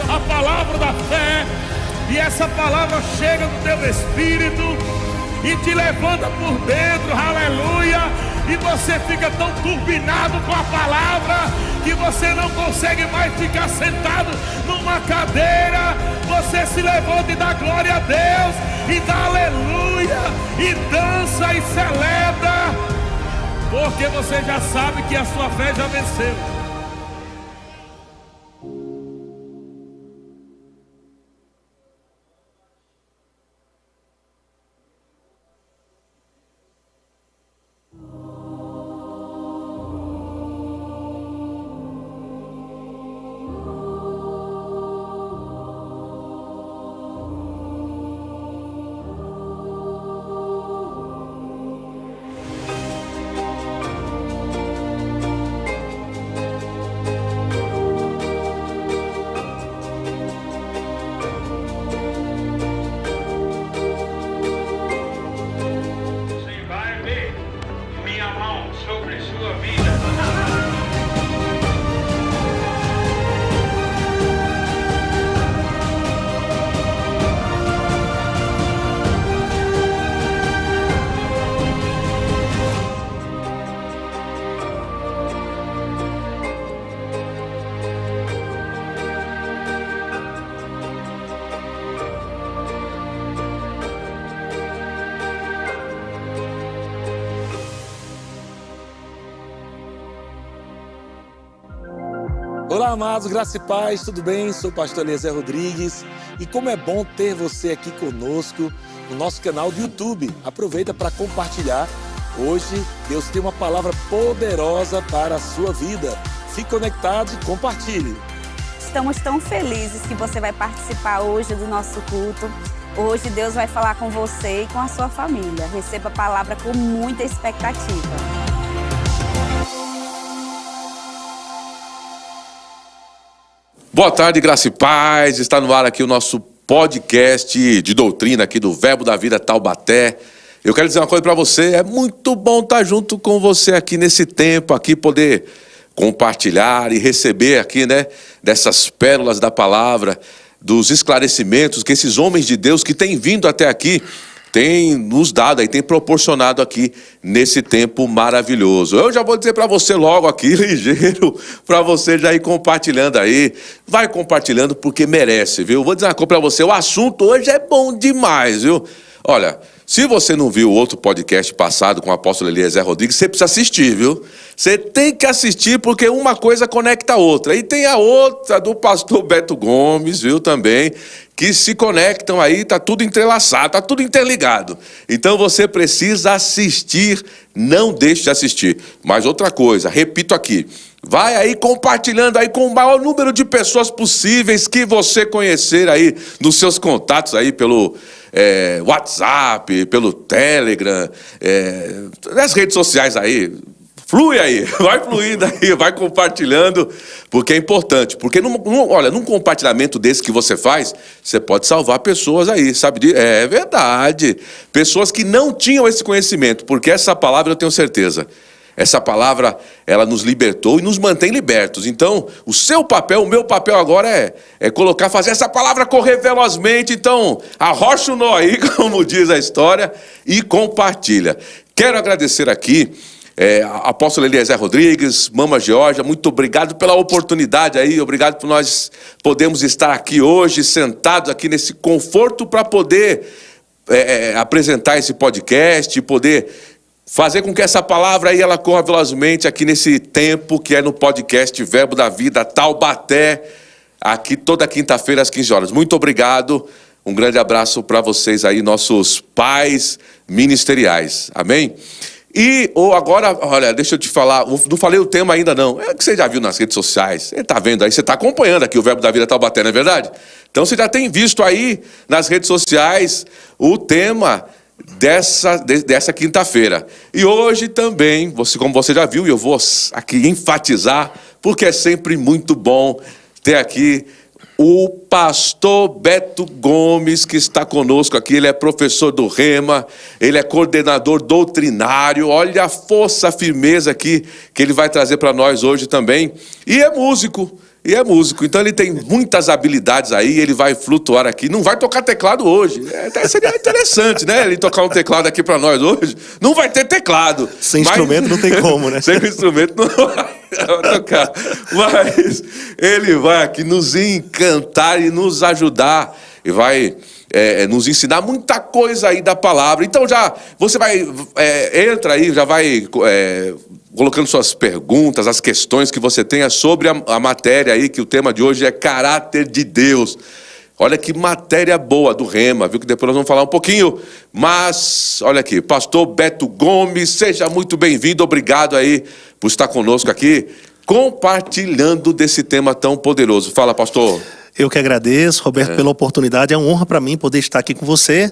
a palavra da fé, e essa palavra chega no teu espírito e te levanta por dentro, aleluia, e você fica tão turbinado com a palavra que você não consegue mais ficar sentado numa cadeira. Você se levanta e dá glória a Deus, e dá aleluia, e dança e celebra, porque você já sabe que a sua fé já venceu. Olá, amados, graça e paz, tudo bem? Sou o pastor Eliezer Rodrigues e como é bom ter você aqui conosco no nosso canal do YouTube. Aproveita para compartilhar. Hoje Deus tem uma palavra poderosa para a sua vida. Fique conectado e compartilhe. Estamos tão felizes que você vai participar hoje do nosso culto. Hoje Deus vai falar com você e com a sua família. Receba a palavra com muita expectativa. Boa tarde, graça e paz. Está no ar aqui o nosso podcast de doutrina aqui do Verbo da Vida Taubaté. Eu quero dizer uma coisa para você, é muito bom estar junto com você aqui nesse tempo, aqui poder compartilhar e receber aqui, né, dessas pérolas da palavra, dos esclarecimentos que esses homens de Deus que têm vindo até aqui tem nos dado e tem proporcionado aqui nesse tempo maravilhoso. Eu já vou dizer para você logo aqui, ligeiro, para você já ir compartilhando aí. Vai compartilhando porque merece, viu? Vou dizer uma coisa para você, o assunto hoje é bom demais, viu? Olha, se você não viu o outro podcast passado com o apóstolo Eliezer Rodrigues, você precisa assistir, viu? Você tem que assistir porque uma coisa conecta a outra. E tem a outra do pastor Beto Gomes, viu, também, que se conectam aí, tá tudo entrelaçado, tá tudo interligado. Então você precisa assistir, não deixe de assistir. Mas outra coisa, repito aqui, vai aí compartilhando aí com o maior número de pessoas possíveis que você conhecer aí nos seus contatos aí pelo WhatsApp, pelo Telegram, nas redes sociais aí. Flui aí, vai fluindo aí, vai compartilhando, porque é importante. Porque, olha, num compartilhamento desse que você faz, você pode salvar pessoas aí, sabe? É verdade. Pessoas que não tinham esse conhecimento, porque essa palavra eu tenho certeza. Essa palavra, ela nos libertou e nos mantém libertos. Então, o seu papel, o meu papel agora é colocar, fazer essa palavra correr velozmente. Então, arrocha o nó aí, como diz a história, e compartilha. Quero agradecer aqui apóstolo Eliezer Rodrigues, Mama Georgia, muito obrigado pela oportunidade aí, obrigado por nós podermos estar aqui hoje, sentados aqui nesse conforto para poder apresentar esse podcast e poder fazer com que essa palavra aí ela corra velozmente aqui nesse tempo que é no podcast Verbo da Vida Taubaté, aqui toda quinta-feira às 15 horas. Muito obrigado, um grande abraço para vocês aí, nossos pais ministeriais, amém? E agora, olha, deixa eu te falar, não falei o tema ainda não, é que você já viu nas redes sociais, você está vendo aí, você está acompanhando aqui o Verbo da Vida Taubaté, não é verdade? Então você já tem visto aí nas redes sociais o tema dessa quinta-feira. E hoje também, como você já viu, e eu vou aqui enfatizar, porque é sempre muito bom ter aqui o pastor Beto Gomes, que está conosco aqui. Ele é professor do Rema, ele é coordenador doutrinário. Olha a força, a firmeza aqui que ele vai trazer para nós hoje também. E é músico. e é músico. Então ele tem muitas habilidades aí, ele vai flutuar aqui. Não vai tocar teclado hoje. Até seria interessante, né? Ele tocar um teclado aqui para nós hoje. Não vai ter teclado. Sem instrumento não tem como, né? Sem instrumento não vai tocar. Mas ele vai aqui nos encantar e nos ajudar. E vai nos ensinar muita coisa aí da palavra. Então já, você vai, entra aí, já vai colocando suas perguntas, as questões que você tenha sobre a matéria aí, que o tema de hoje é caráter de Deus. Olha que matéria boa do Rema, viu? Que depois nós vamos falar um pouquinho. Mas, olha aqui, pastor Beto Gomes, seja muito bem-vindo. Obrigado aí por estar conosco aqui, compartilhando desse tema tão poderoso. Fala, pastor. Eu que agradeço, Roberto, pela oportunidade. É uma honra para mim poder estar aqui com você,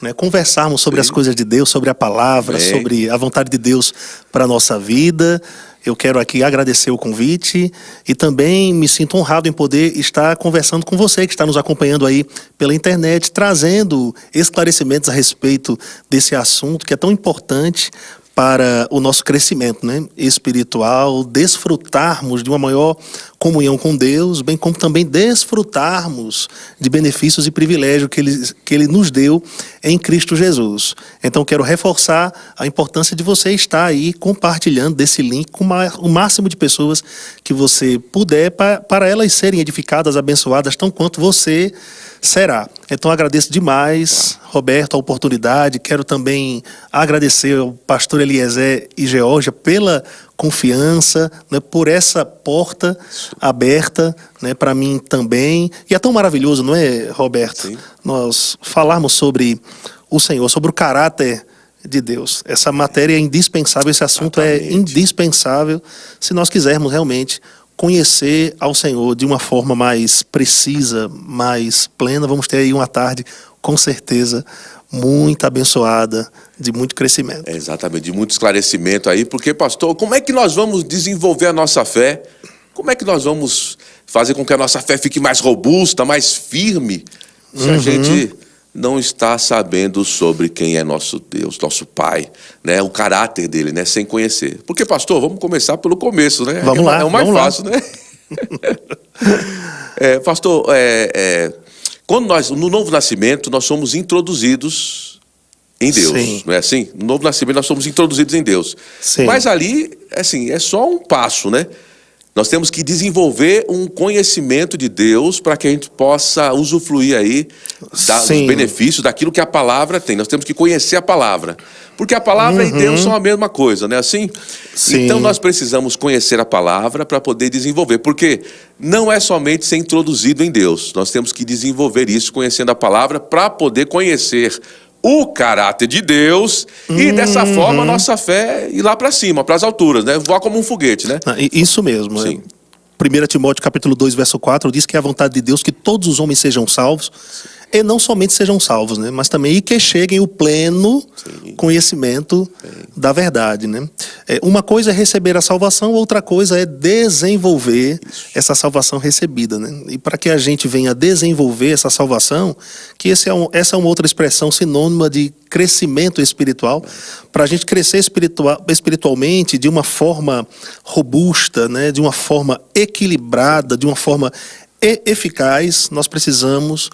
né, conversarmos sobre as coisas de Deus, sobre a palavra, sobre a vontade de Deus para a nossa vida. Eu quero aqui agradecer o convite e também me sinto honrado em poder estar conversando com você que está nos acompanhando aí pela internet, trazendo esclarecimentos a respeito desse assunto que é tão importante para o nosso crescimento, né, espiritual, desfrutarmos de uma maior comunhão com Deus, bem como também desfrutarmos de benefícios e privilégios que Ele nos deu em Cristo Jesus. Então quero reforçar a importância de você estar aí compartilhando desse link com o máximo de pessoas que você puder, para elas serem edificadas, abençoadas, tão quanto você será. Então agradeço demais, Roberto, a oportunidade. Quero também agradecer ao pastor Eliezer e Georgia pela confiança, né, por essa porta aberta, né, para mim também. E é tão maravilhoso, não é, Roberto? Sim. Nós falarmos sobre o Senhor, sobre o caráter de Deus. Essa matéria é indispensável, esse assunto é indispensável se nós quisermos realmente conhecer ao Senhor de uma forma mais precisa, mais plena. Vamos ter aí uma tarde, com certeza, muito abençoada, de muito crescimento. Exatamente, de muito esclarecimento aí, porque, pastor, como é que nós vamos desenvolver a nossa fé? Como é que nós vamos fazer com que a nossa fé fique mais robusta, mais firme, se a gente não está sabendo sobre quem é nosso Deus, nosso Pai, né? O caráter dele, né? Sem conhecer. Porque, pastor, vamos começar pelo começo, né? Vamos lá. É o mais fácil, né? Pastor, quando nós, no novo nascimento, nós somos introduzidos em Deus, Sim. não é assim? No novo nascimento nós somos introduzidos em Deus. Sim. Mas ali, assim, é só um passo, né? Nós temos que desenvolver um conhecimento de Deus para que a gente possa usufruir aí dos benefícios daquilo que a palavra tem. Nós temos que conhecer a palavra. Porque a palavra e Deus são a mesma coisa, não é assim? Sim. Então nós precisamos conhecer a palavra para poder desenvolver. Porque não é somente ser introduzido em Deus. Nós temos que desenvolver isso conhecendo a palavra para poder conhecer o caráter de Deus e dessa forma a nossa fé ir lá para cima, para as alturas, né? Voar como um foguete, né? Isso mesmo. Sim. 1 Timóteo capítulo 2, verso 4, diz que é a vontade de Deus que todos os homens sejam salvos, e não somente sejam salvos, né? Mas também que cheguem ao pleno conhecimento da verdade, né? Uma coisa é receber a salvação, outra coisa é desenvolver essa salvação recebida, né? E para que a gente venha desenvolver essa salvação, que essa é uma outra expressão sinônima de crescimento espiritual, para a gente crescer espiritualmente de uma forma robusta, né? De uma forma equilibrada, de uma forma eficaz, nós precisamos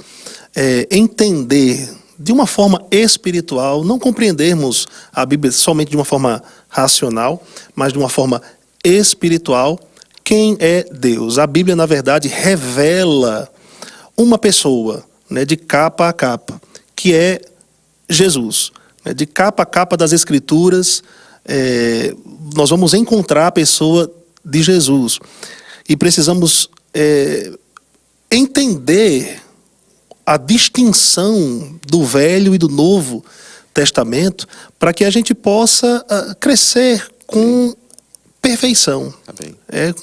entender de uma forma espiritual, não compreendermos a Bíblia somente de uma forma racional, mas de uma forma espiritual, quem é Deus. A Bíblia, na verdade, revela uma pessoa, né, de capa a capa, que é Jesus. De capa a capa das Escrituras, nós vamos encontrar a pessoa de Jesus. E precisamos entender a distinção do Velho e do Novo Testamento para que a gente possa crescer com perfeição,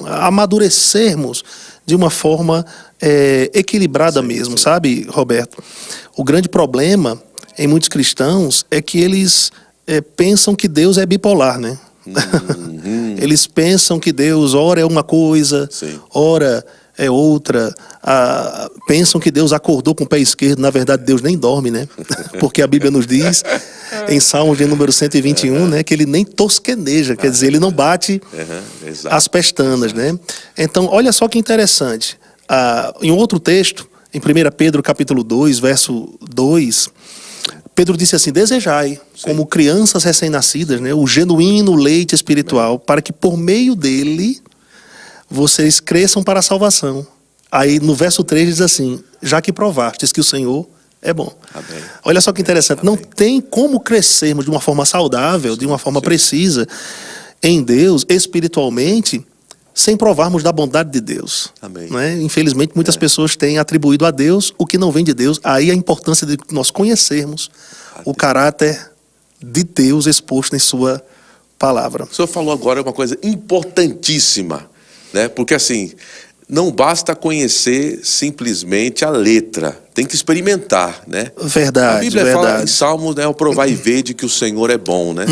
amadurecermos de uma forma equilibrada mesmo, sabe, Roberto? O grande problema em muitos cristãos é que eles pensam que Deus é bipolar, né? Eles pensam que Deus ora é uma coisa, ora é outra. Pensam que Deus acordou com o pé esquerdo. Na verdade, Deus nem dorme, né? Porque a Bíblia nos diz em Salmo de número 121, né, que ele nem tosqueneja, quer dizer, ele não bate as pestanas, né? Então, olha só que interessante. Em outro texto, em 1 Pedro capítulo 2, verso 2, Pedro disse assim: desejai, como crianças recém-nascidas, né, o genuíno leite espiritual, para que por meio dele vocês cresçam para a salvação. Aí no verso 3 diz assim: já que provastes que o Senhor é bom. Amém. Olha só que interessante. Amém. Não tem como crescermos de uma forma saudável, de uma forma precisa em Deus, espiritualmente, sem provarmos da bondade de Deus. Amém. Né? Infelizmente, muitas pessoas têm atribuído a Deus o que não vem de Deus. Aí a importância de nós conhecermos o caráter de Deus exposto em sua palavra. O senhor falou agora uma coisa importantíssima, né? Porque assim, não basta conhecer simplesmente a letra, tem que experimentar, né? Verdade, a Bíblia fala em Salmos, né, o provar e ver de que o Senhor é bom, né?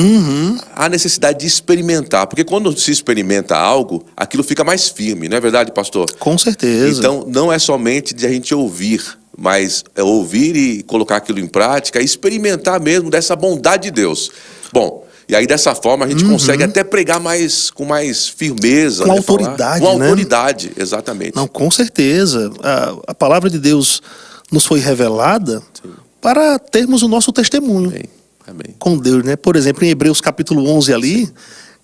Há necessidade de experimentar, porque quando se experimenta algo, aquilo fica mais firme, não é verdade, pastor? Com certeza. Então, não é somente de a gente ouvir, mas é ouvir e colocar aquilo em prática, e experimentar mesmo dessa bondade de Deus. Bom, e aí dessa forma a gente consegue até pregar com mais firmeza. Com autoridade, com autoridade, exatamente. Não, com certeza. A palavra de Deus nos foi revelada para termos o nosso testemunho com Deus, né? Por exemplo, em Hebreus capítulo 11 ali,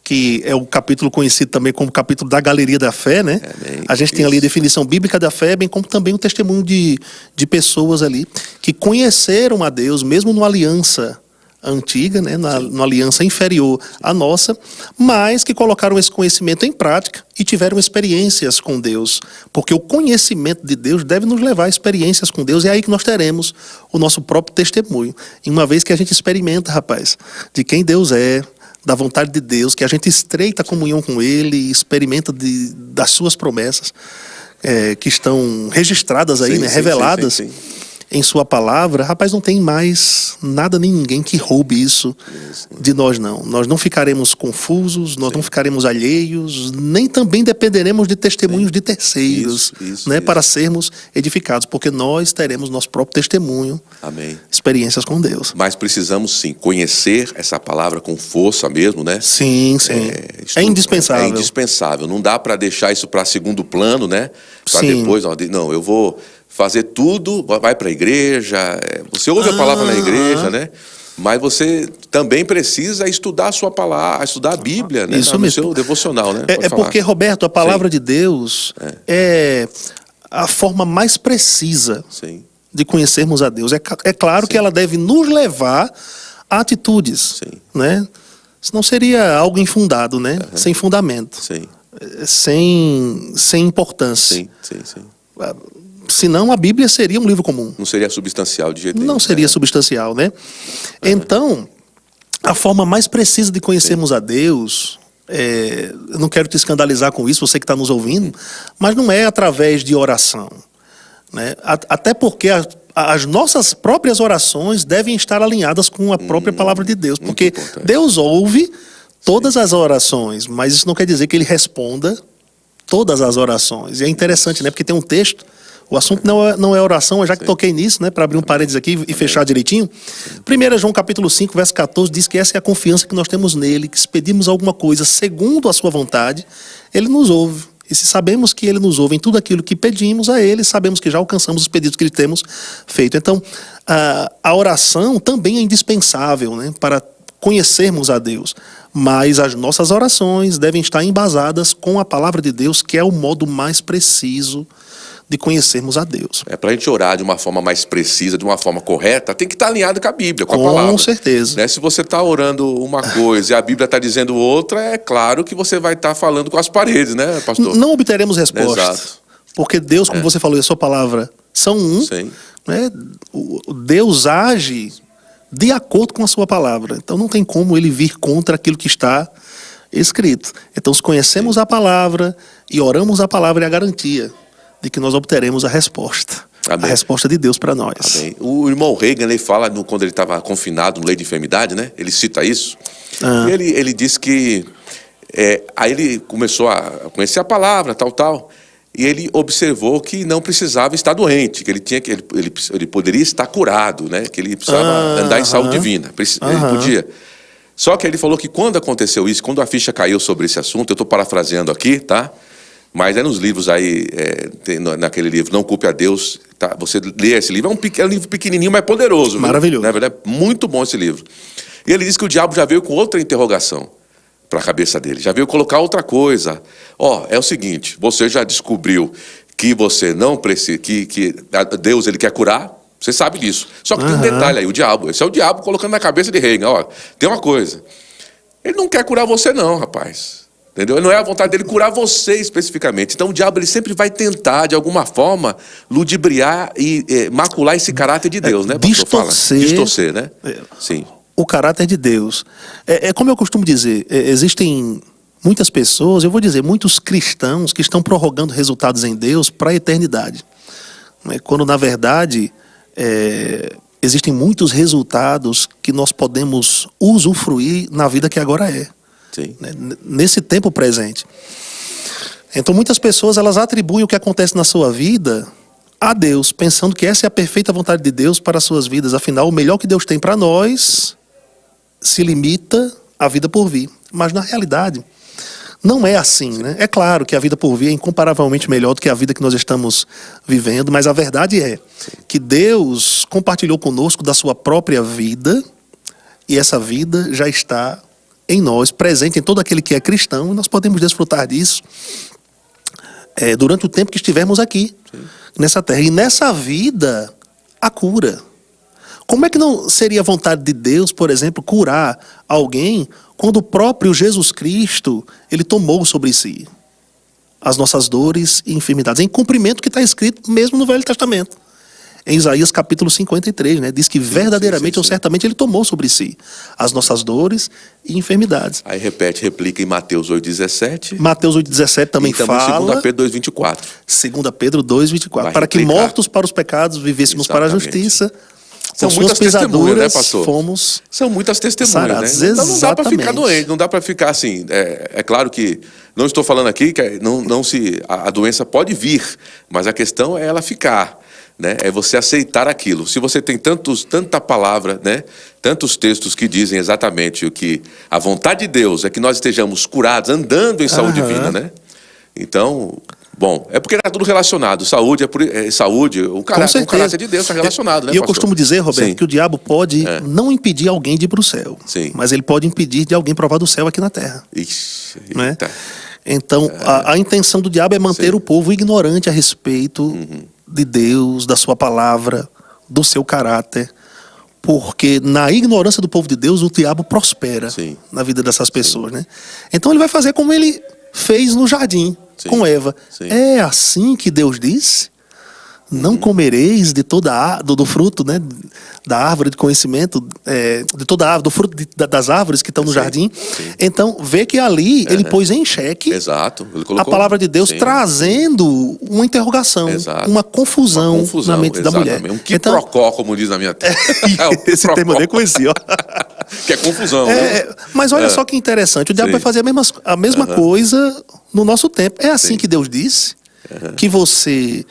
que é o capítulo conhecido também como capítulo da galeria da fé, né? A gente tem ali a definição bíblica da fé, bem como também o testemunho de pessoas ali que conheceram a Deus, mesmo numa aliança antiga, né, numa aliança inferior à nossa, mas que colocaram esse conhecimento em prática e tiveram experiências com Deus, porque o conhecimento de Deus deve nos levar a experiências com Deus, e é aí que nós teremos o nosso próprio testemunho. E uma vez que a gente experimenta, rapaz, de quem Deus é, da vontade de Deus, que a gente estreita a comunhão com Ele e experimenta das suas promessas, que estão registradas aí, né, reveladas em sua palavra, rapaz, não tem mais nada nem ninguém que roube isso de nós, não. Nós não ficaremos confusos, nós não ficaremos alheios, nem também dependeremos de testemunhos de terceiros, né, para sermos edificados, porque nós teremos nosso próprio testemunho, experiências com Deus. Mas precisamos, sim, conhecer essa palavra com força mesmo, né? Sim. É indispensável. É indispensável. Não dá para deixar isso para segundo plano, né? Para depois, não, eu vou fazer tudo, vai para a igreja, você ouve a palavra na igreja, né? Mas você também precisa estudar a sua palavra, estudar a Bíblia, né? Isso no mesmo. seu devocional, né? Porque, Roberto, a palavra de Deus é a forma mais precisa de conhecermos a Deus. É claro que ela deve nos levar a atitudes, né? Senão seria algo infundado, né? Sem fundamento, sem importância. Senão a Bíblia seria um livro comum. Não seria substancial de jeito nenhum. Não seria substancial, né? Então, a forma mais precisa de conhecermos a Deus, eu não quero te escandalizar com isso, você que está nos ouvindo, mas não é através de oração, né? Até porque as nossas próprias orações devem estar alinhadas com a própria palavra de Deus, porque Deus ouve todas as orações, mas isso não quer dizer que Ele responda todas as orações. E é interessante, né? Porque tem um texto. O assunto não é oração, já que toquei nisso, né, para abrir um parênteses aqui e fechar direitinho. 1 João capítulo 5, verso 14, diz que essa é a confiança que nós temos nele, que se pedimos alguma coisa segundo a sua vontade, ele nos ouve. E se sabemos que ele nos ouve em tudo aquilo que pedimos a ele, sabemos que já alcançamos os pedidos que lhe temos feito. Então, a oração também é indispensável, né, para conhecermos a Deus. Mas as nossas orações devem estar embasadas com a palavra de Deus, que é o modo mais preciso de conhecermos a Deus. Para a gente orar de uma forma mais precisa, de uma forma correta, tem que estar alinhado com a Bíblia, com a palavra. Com certeza. Né? Se você está orando uma coisa e a Bíblia está dizendo outra, é claro que você vai estar falando com as paredes, né, pastor? Não obteremos resposta. Exato. Porque Deus, como você falou, e a sua palavra são um. Né? Deus age de acordo com a sua palavra. Então não tem como ele vir contra aquilo que está escrito. Então, se conhecemos a palavra e oramos a palavra, é a garantia de que nós obteremos a resposta. Amém. A resposta de Deus para nós. Amém. O irmão Reagan, ele fala, quando ele estava confinado no leito de enfermidade, né? Ele cita isso. E ele diz que... aí ele começou a conhecer a palavra, tal. e ele observou que não precisava estar doente, que ele poderia estar curado, né? Que ele precisava andar em saúde divina, ele podia. Só que ele falou que quando aconteceu isso, quando a ficha caiu sobre esse assunto, eu estou parafraseando aqui, tá? Mas é nos livros aí, naquele livro, Não Culpe a Deus, tá? Você lê esse livro, é um livro pequenininho, mas poderoso. Maravilhoso. Na verdade, é muito bom esse livro. E ele diz que o diabo já veio com outra interrogação para a cabeça dele, já veio colocar outra coisa. É o seguinte, você já descobriu que você não precisa, que Deus ele quer curar, você sabe disso. Só que tem um detalhe aí, o diabo, esse é o diabo colocando na cabeça de Reagan, tem uma coisa, ele não quer curar você não, rapaz. Entendeu? Não é a vontade dele curar você especificamente. Então o diabo ele sempre vai tentar, de alguma forma, ludibriar e macular esse caráter de Deus, né? Distorcer, né? Sim. O caráter de Deus. Como eu costumo dizer, existem muitas pessoas, eu vou dizer, muitos cristãos que estão prorrogando resultados em Deus para a eternidade. Quando, na verdade, existem muitos resultados que nós podemos usufruir na vida que agora é. Sim. Nesse tempo presente. Então muitas pessoas elas atribuem o que acontece na sua vida a Deus, pensando que essa é a perfeita vontade de Deus para as suas vidas. Afinal, o melhor que Deus tem para nós se limita à vida por vir. Mas na realidade não é assim, né? É claro que a vida por vir é incomparavelmente melhor do que a vida que nós estamos vivendo, mas a verdade é que Deus compartilhou conosco da sua própria vida e essa vida já está em nós, presente em todo aquele que é cristão, e nós podemos desfrutar disso durante o tempo que estivermos aqui, nessa terra. E nessa vida, a cura. Como é que não seria a vontade de Deus, por exemplo, curar alguém quando o próprio Jesus Cristo, ele tomou sobre si as nossas dores e enfermidades, em cumprimento que está escrito mesmo no Velho Testamento. Em Isaías capítulo 53, né? Diz que verdadeiramente ou certamente ele tomou sobre si as nossas dores e enfermidades. Aí replica em Mateus 8,17. Mateus 8,17 também fala. 2 Pedro 2,24. 2 Pedro 2,24. Para que mortos para os pecados vivêssemos para a justiça. São muitas testemunhas, né, pastor? Fomos São muitas testemunhas, sarados. né? Então não dá para ficar doente, não dá para ficar assim. É claro que não estou falando aqui que a doença pode vir, mas a questão é ela ficar. Né? É você aceitar aquilo. Se você tem tanta palavra, né? Tantos textos que dizem exatamente o que a vontade de Deus é que nós estejamos curados, andando em saúde divina, né? Então, bom, é porque está tudo relacionado. Saúde saúde, o caráter de Deus está relacionado, né? E eu costumo dizer, Roberto, que o diabo pode não impedir alguém de ir para o céu, mas ele pode impedir de alguém provar do céu aqui na terra. Ixi, né? Então, a intenção do diabo é manter o povo ignorante a respeito de Deus, da sua palavra, do seu caráter, porque na ignorância do povo de Deus o diabo prospera na vida dessas pessoas, né? Então ele vai fazer como ele fez no jardim com Eva. É assim que Deus disse? Não comereis de do fruto, né, da árvore de conhecimento, de toda a árvore, do fruto das árvores que estão no jardim. Então, vê que ali ele pôs em xeque ele colocou, a palavra de Deus, trazendo uma interrogação, uma confusão na mente da mulher. Um quiprocó, como diz na minha terra. Esse termo eu nem conhecia. Que é confusão. Né? Mas olha só que interessante, o diabo vai fazer a mesma coisa no nosso tempo. É assim que Deus disse que você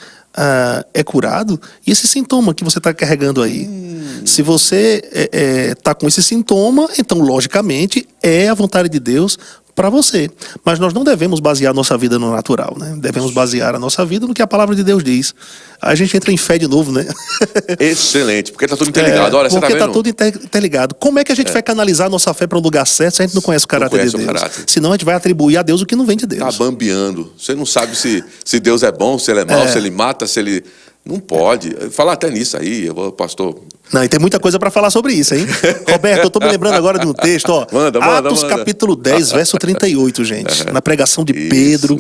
é curado, e esse sintoma que você está carregando aí, se você está com esse sintoma, então logicamente é a vontade de Deus para você. Mas nós não devemos basear a nossa vida no natural, né? Devemos basear a nossa vida no que a palavra de Deus diz. A gente entra em fé de novo, né? Excelente, porque está tudo interligado. Olha, porque está tudo interligado. Como é que a gente vai canalizar a nossa fé para o lugar certo se a gente não conhece o caráter de Deus? Senão a gente vai atribuir a Deus o que não vem de Deus. Está bambeando. Você não sabe se Deus é bom, se ele é mau, se ele mata, se ele... Não pode. Falar até nisso aí, pastor. Não, e tem muita coisa para falar sobre isso, hein? Roberto, eu estou me lembrando agora de um texto, ó. Atos capítulo 10, verso 38, gente. Na pregação de Pedro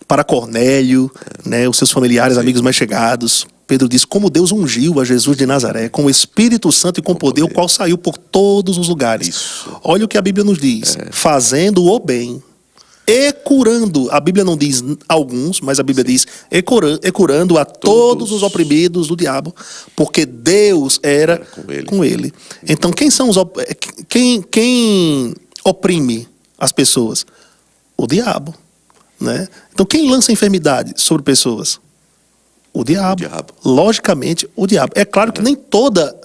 para Cornélio, né, os seus familiares, amigos mais chegados. Pedro diz: como Deus ungiu a Jesus de Nazaré com o Espírito Santo e com poder, o qual saiu por todos os lugares. Olha o que a Bíblia nos diz. Fazendo o bem e curando. A Bíblia não diz alguns, mas a Bíblia diz e curando a todos os oprimidos do diabo, porque Deus era com ele. Então quem são quem oprime as pessoas? O diabo. né? Então quem lança enfermidade sobre pessoas? O diabo. Logicamente, o diabo. É claro que nem toda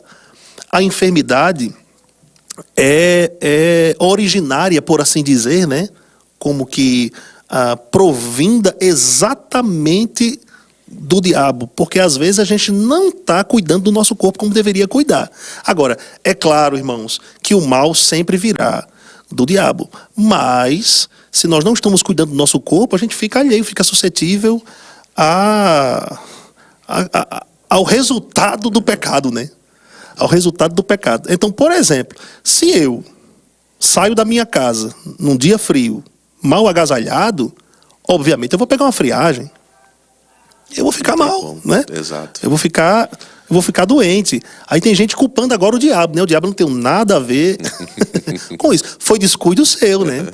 a enfermidade é originária, por assim dizer, né? Como que provinda exatamente do diabo, porque às vezes a gente não está cuidando do nosso corpo como deveria cuidar. Agora, é claro, irmãos, que o mal sempre virá do diabo, mas se nós não estamos cuidando do nosso corpo, a gente fica alheio, fica suscetível ao resultado do pecado, né? Ao resultado do pecado. Então, por exemplo, se eu saio da minha casa num dia frio, mal agasalhado, obviamente eu vou pegar uma friagem. Eu vou ficar mal, né? Exato. Eu vou ficar doente. Aí tem gente culpando agora o diabo, né? O diabo não tem nada a ver com isso. Foi descuido seu, né?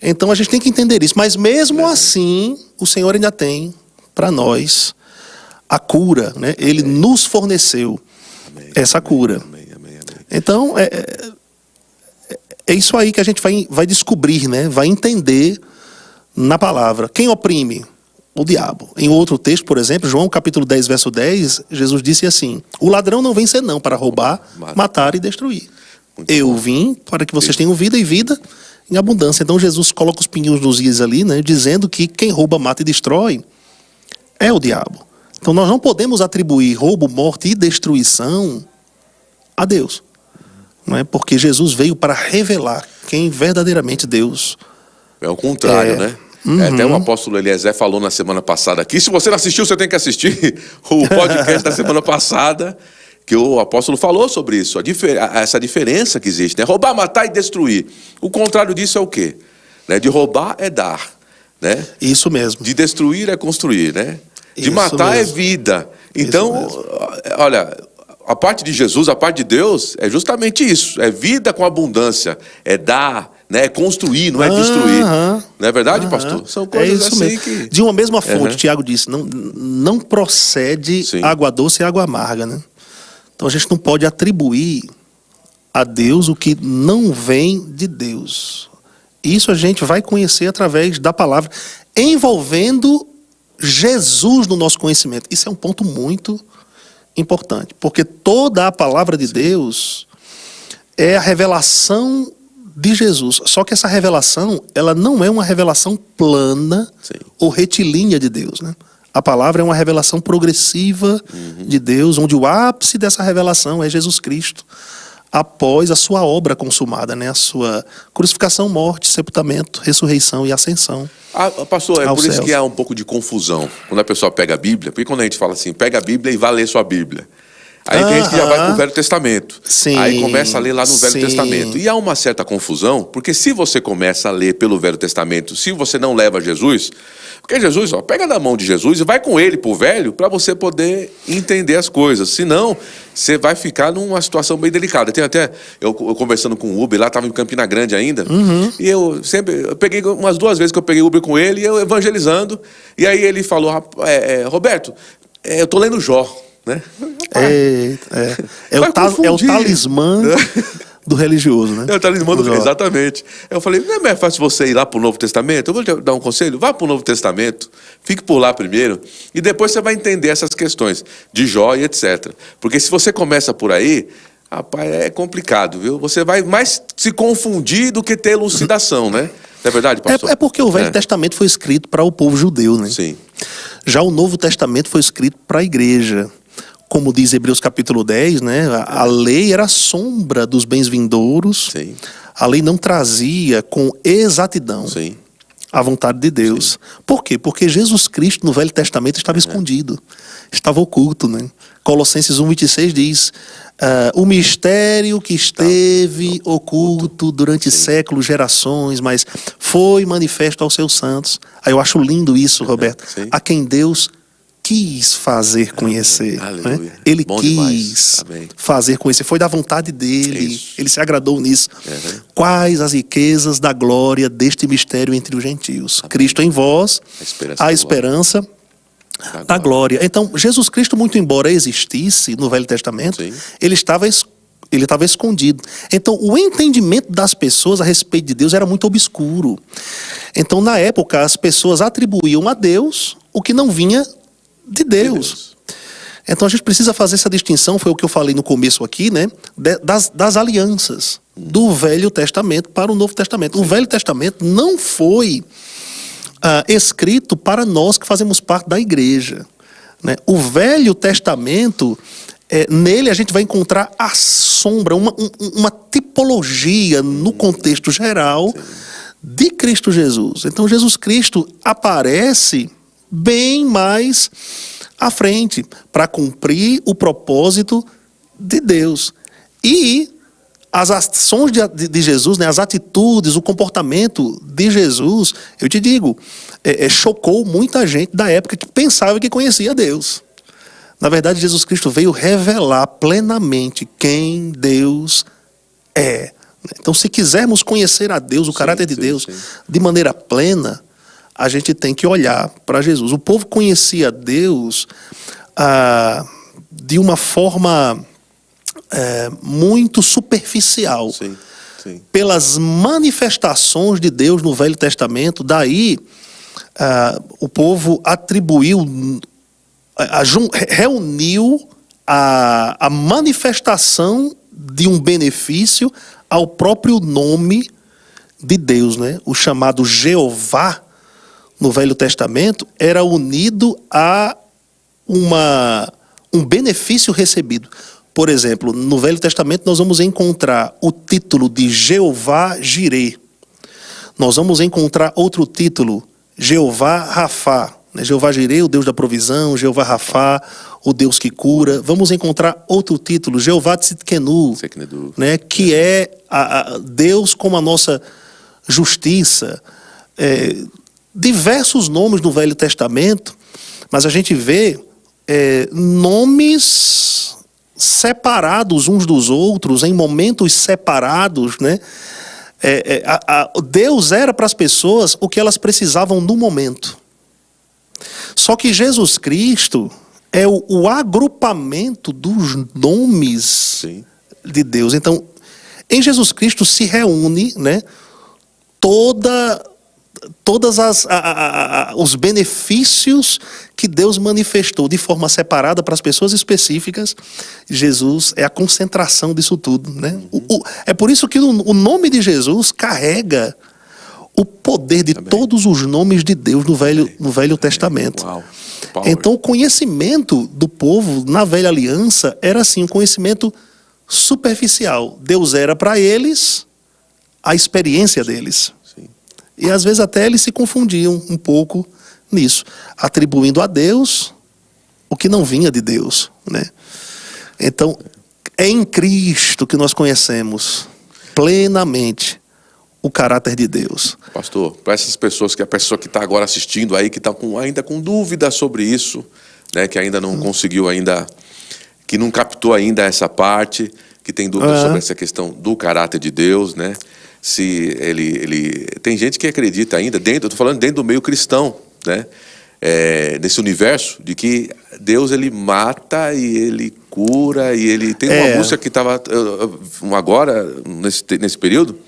Então a gente tem que entender isso. Mas mesmo assim, o Senhor ainda tem para nós a cura, né? Ele nos forneceu essa cura. Então é isso aí que a gente vai descobrir, né? Vai entender na palavra. Quem oprime? O diabo. Em outro texto, por exemplo, João capítulo 10, verso 10, Jesus disse assim: o ladrão não vem senão para roubar, matar e destruir. Eu vim para que vocês tenham vida e vida em abundância. Então Jesus coloca os pinguinhos nos is ali, né, dizendo que quem rouba, mata e destrói é o diabo. Então nós não podemos atribuir roubo, morte e destruição a Deus. Não é? Porque Jesus veio para revelar quem verdadeiramente Deus é. O contrário, né? Até o apóstolo Eliezer falou na semana passada aqui. Se você não assistiu, você tem que assistir o podcast da semana passada, que o apóstolo falou sobre isso, essa diferença que existe, né? Roubar, matar e destruir. O contrário disso é o quê? Né? De roubar é dar, né? Isso mesmo. De destruir é construir, né? De matar é vida. Então, olha, a parte de Jesus, a parte de Deus é justamente isso. É vida com abundância, é dar, né? É construir, não é destruir. Não é verdade, pastor? São coisas assim mesmo. Que... De uma mesma fonte, Tiago disse, não procede água doce e água amarga, né? Então a gente não pode atribuir a Deus o que não vem de Deus. Isso a gente vai conhecer através da palavra, envolvendo Jesus no nosso conhecimento. Isso é um ponto muito importante, porque toda a palavra de Deus é a revelação de Jesus. Só que essa revelação, ela não é uma revelação plana ou retilínea de Deus, né? A palavra é uma revelação progressiva de Deus, onde o ápice dessa revelação é Jesus Cristo, após a sua obra consumada, né? A sua crucificação, morte, sepultamento, ressurreição e ascensão. Pastor, é por isso que há um pouco de confusão quando a pessoa pega a Bíblia, porque quando a gente fala assim, pega a Bíblia e vai ler sua Bíblia. Aí tem gente que já vai para o Velho Testamento. Aí começa a ler lá no Velho Testamento. E há uma certa confusão, porque se você começa a ler pelo Velho Testamento, se você não leva Jesus, porque Jesus, pega na mão de Jesus e vai com ele pro Velho para você poder entender as coisas. Senão, você vai ficar numa situação bem delicada. Tem até, eu conversando com o Uber, lá estava em Campina Grande ainda, e eu peguei umas 2 vezes que eu peguei Uber com ele, e eu evangelizando, e aí ele falou, Roberto, eu tô lendo Jó. Né? É o talismã do religioso, né? É o talismã do exatamente. Eu falei, não é mais fácil você ir lá para o Novo Testamento? Eu vou te dar um conselho, vá para o Novo Testamento, fique por lá primeiro, e depois você vai entender essas questões de Jó e etc. Porque se você começa por aí, rapaz, é complicado, viu? Você vai mais se confundir do que ter elucidação, né? Não é verdade, pastor? É porque o Velho Testamento foi escrito para o povo judeu, né? Sim. Já o Novo Testamento foi escrito para a igreja. Como diz Hebreus capítulo 10, né? A lei era a sombra dos bens vindouros. Sim. A lei não trazia com exatidão a vontade de Deus. Por quê? Porque Jesus Cristo no Velho Testamento estava escondido, estava oculto, né? Colossenses 1:26 diz, o mistério que esteve oculto durante séculos, gerações, mas foi manifesto aos seus santos. Aí eu acho lindo isso, Roberto. A quem Deus quis fazer conhecer, né? Ele quis fazer conhecer, foi da vontade dele, ele se agradou nisso. Quais as riquezas da glória deste mistério entre os gentios? Cristo em vós, a esperança da glória. Então, Jesus Cristo, muito embora existisse no Velho Testamento, ele estava Ele estava escondido. Então, o entendimento das pessoas a respeito de Deus era muito obscuro. Então, na época, as pessoas atribuíam a Deus o que não vinha de Deus. Então, a gente precisa fazer essa distinção, foi o que eu falei no começo aqui, né? Das alianças do Velho Testamento para o Novo Testamento. O Velho Testamento não foi escrito para nós que fazemos parte da igreja, né? O Velho Testamento, nele a gente vai encontrar a sombra, uma tipologia no contexto geral de Cristo Jesus. Então Jesus Cristo aparece bem mais à frente para cumprir o propósito de Deus. E as ações de Jesus, né, as atitudes, o comportamento de Jesus, eu te digo, chocou muita gente da época que pensava que conhecia Deus. Na verdade, Jesus Cristo veio revelar plenamente quem Deus é. Então, se quisermos conhecer a Deus, o caráter de Deus, de maneira plena, a gente tem que olhar para Jesus. O povo conhecia Deus de uma forma muito superficial. Sim. Pelas manifestações de Deus no Velho Testamento, daí o povo atribuiu, reuniu a manifestação de um benefício ao próprio nome de Deus, né? O chamado Jeová no Velho Testamento era unido a um benefício recebido. Por exemplo, no Velho Testamento nós vamos encontrar o título de Jeová Jireh. Nós vamos encontrar outro título, Jeová Rafá. Jeová Jireh, o Deus da provisão, Jeová Rafá, o Deus que cura. Vamos encontrar outro título, Jeová Tzidkenu, né, que é Deus como a nossa justiça. Diversos nomes no Velho Testamento, mas a gente vê nomes separados uns dos outros, em momentos separados, né? Deus era para as pessoas o que elas precisavam no momento. Só que Jesus Cristo é o agrupamento dos nomes de Deus. Então, em Jesus Cristo se reúne, né, todas os benefícios que Deus manifestou de forma separada para as pessoas específicas. Jesus é a concentração disso tudo, né? É por isso que o nome de Jesus carrega o poder de todos os nomes de Deus no Velho Testamento. Então o conhecimento do povo na Velha Aliança era assim, um conhecimento superficial. Deus era para eles a experiência deles. E às vezes até eles se confundiam um pouco nisso, atribuindo a Deus o que não vinha de Deus, né? Então, é em Cristo que nós conhecemos plenamente o caráter de Deus. Pastor, para essas pessoas, que a pessoa que está agora assistindo aí, que está ainda com dúvida sobre isso, né, que ainda não conseguiu ainda, que não captou ainda essa parte, que tem dúvida sobre essa questão do caráter de Deus, né? Se ele tem gente que acredita ainda eu estou falando dentro do meio cristão, né? Nesse universo de que Deus ele mata e ele cura, e ele tem uma música que estava agora nesse período,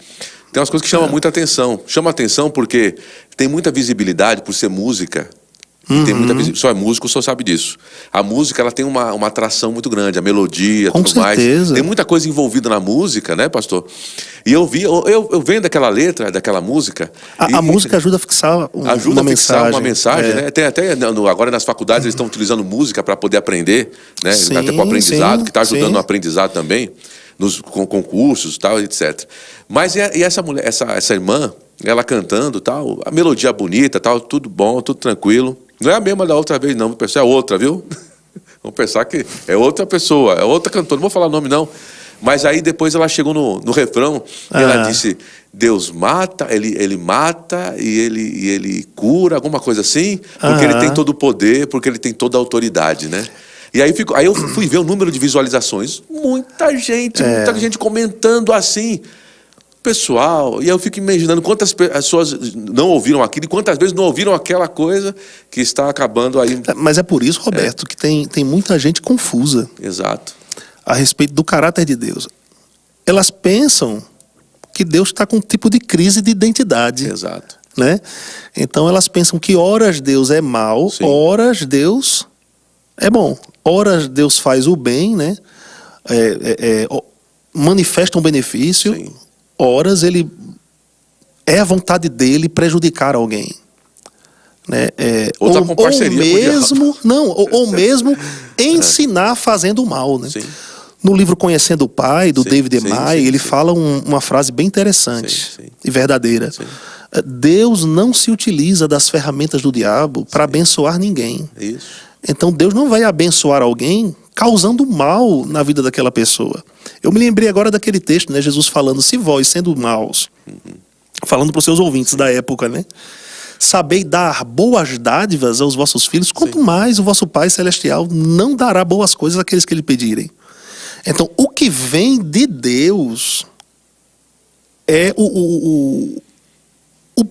tem umas coisas que chamam muita atenção. Chama atenção porque tem muita visibilidade por ser música. Tem muita só é músico, só sabe disso. A música ela tem uma atração muito grande, a melodia, com tudo certeza. Mais. Tem muita coisa envolvida na música, né, pastor? E eu vendo aquela letra daquela música. A música ajuda a fixar uma mensagem, né? Tem até agora nas faculdades eles estão utilizando música para poder aprender, né? Até para o aprendizado, que está ajudando no aprendizado também, nos concursos, tal, etc. Mas e essa mulher, essa irmã, ela cantando, tal, a melodia bonita, tal, tudo bom, tudo tranquilo. Não é a mesma da outra vez, não. Vou pensar, é outra, viu? Vamos pensar que é outra pessoa, é outra cantora. Não vou falar nome, não. Mas aí depois ela chegou no refrão e ela disse: Deus mata, ele mata e ele cura, alguma coisa assim, porque ele tem todo o poder, porque ele tem toda a autoridade, né? E aí eu fui ver o número de visualizações. Muita gente comentando assim. Pessoal, e eu fico imaginando quantas pessoas não ouviram aquilo e quantas vezes não ouviram aquela coisa que está acabando aí. Mas é por isso, Roberto, que tem muita gente confusa. Exato. A respeito do caráter de Deus. elas pensam que Deus está com um tipo de crise de identidade. Exato. Né? Então elas pensam que horas Deus é mau, Sim. horas Deus é bom. Horas Deus faz o bem, né? Manifesta um benefício. Sim. Horas ele é a vontade dele prejudicar alguém. Né? Ou tá com parceria com o mesmo, não, ou mesmo ensinar fazendo o mal, né? Sim. No livro Conhecendo o Pai, do Sim, David sim, Emai, sim, ele sim. fala uma frase bem interessante Sim, sim. e verdadeira. Sim. Deus não se utiliza das ferramentas do diabo para abençoar ninguém. Isso. Então Deus não vai abençoar alguém causando mal na vida daquela pessoa. Eu me lembrei agora daquele texto, né? Jesus falando, se vós, sendo maus, falando para os seus ouvintes da época, né? Sabeis dar boas dádivas aos vossos filhos, quanto mais o vosso Pai Celestial não dará boas coisas àqueles que lhe pedirem. Então, o que vem de Deus é o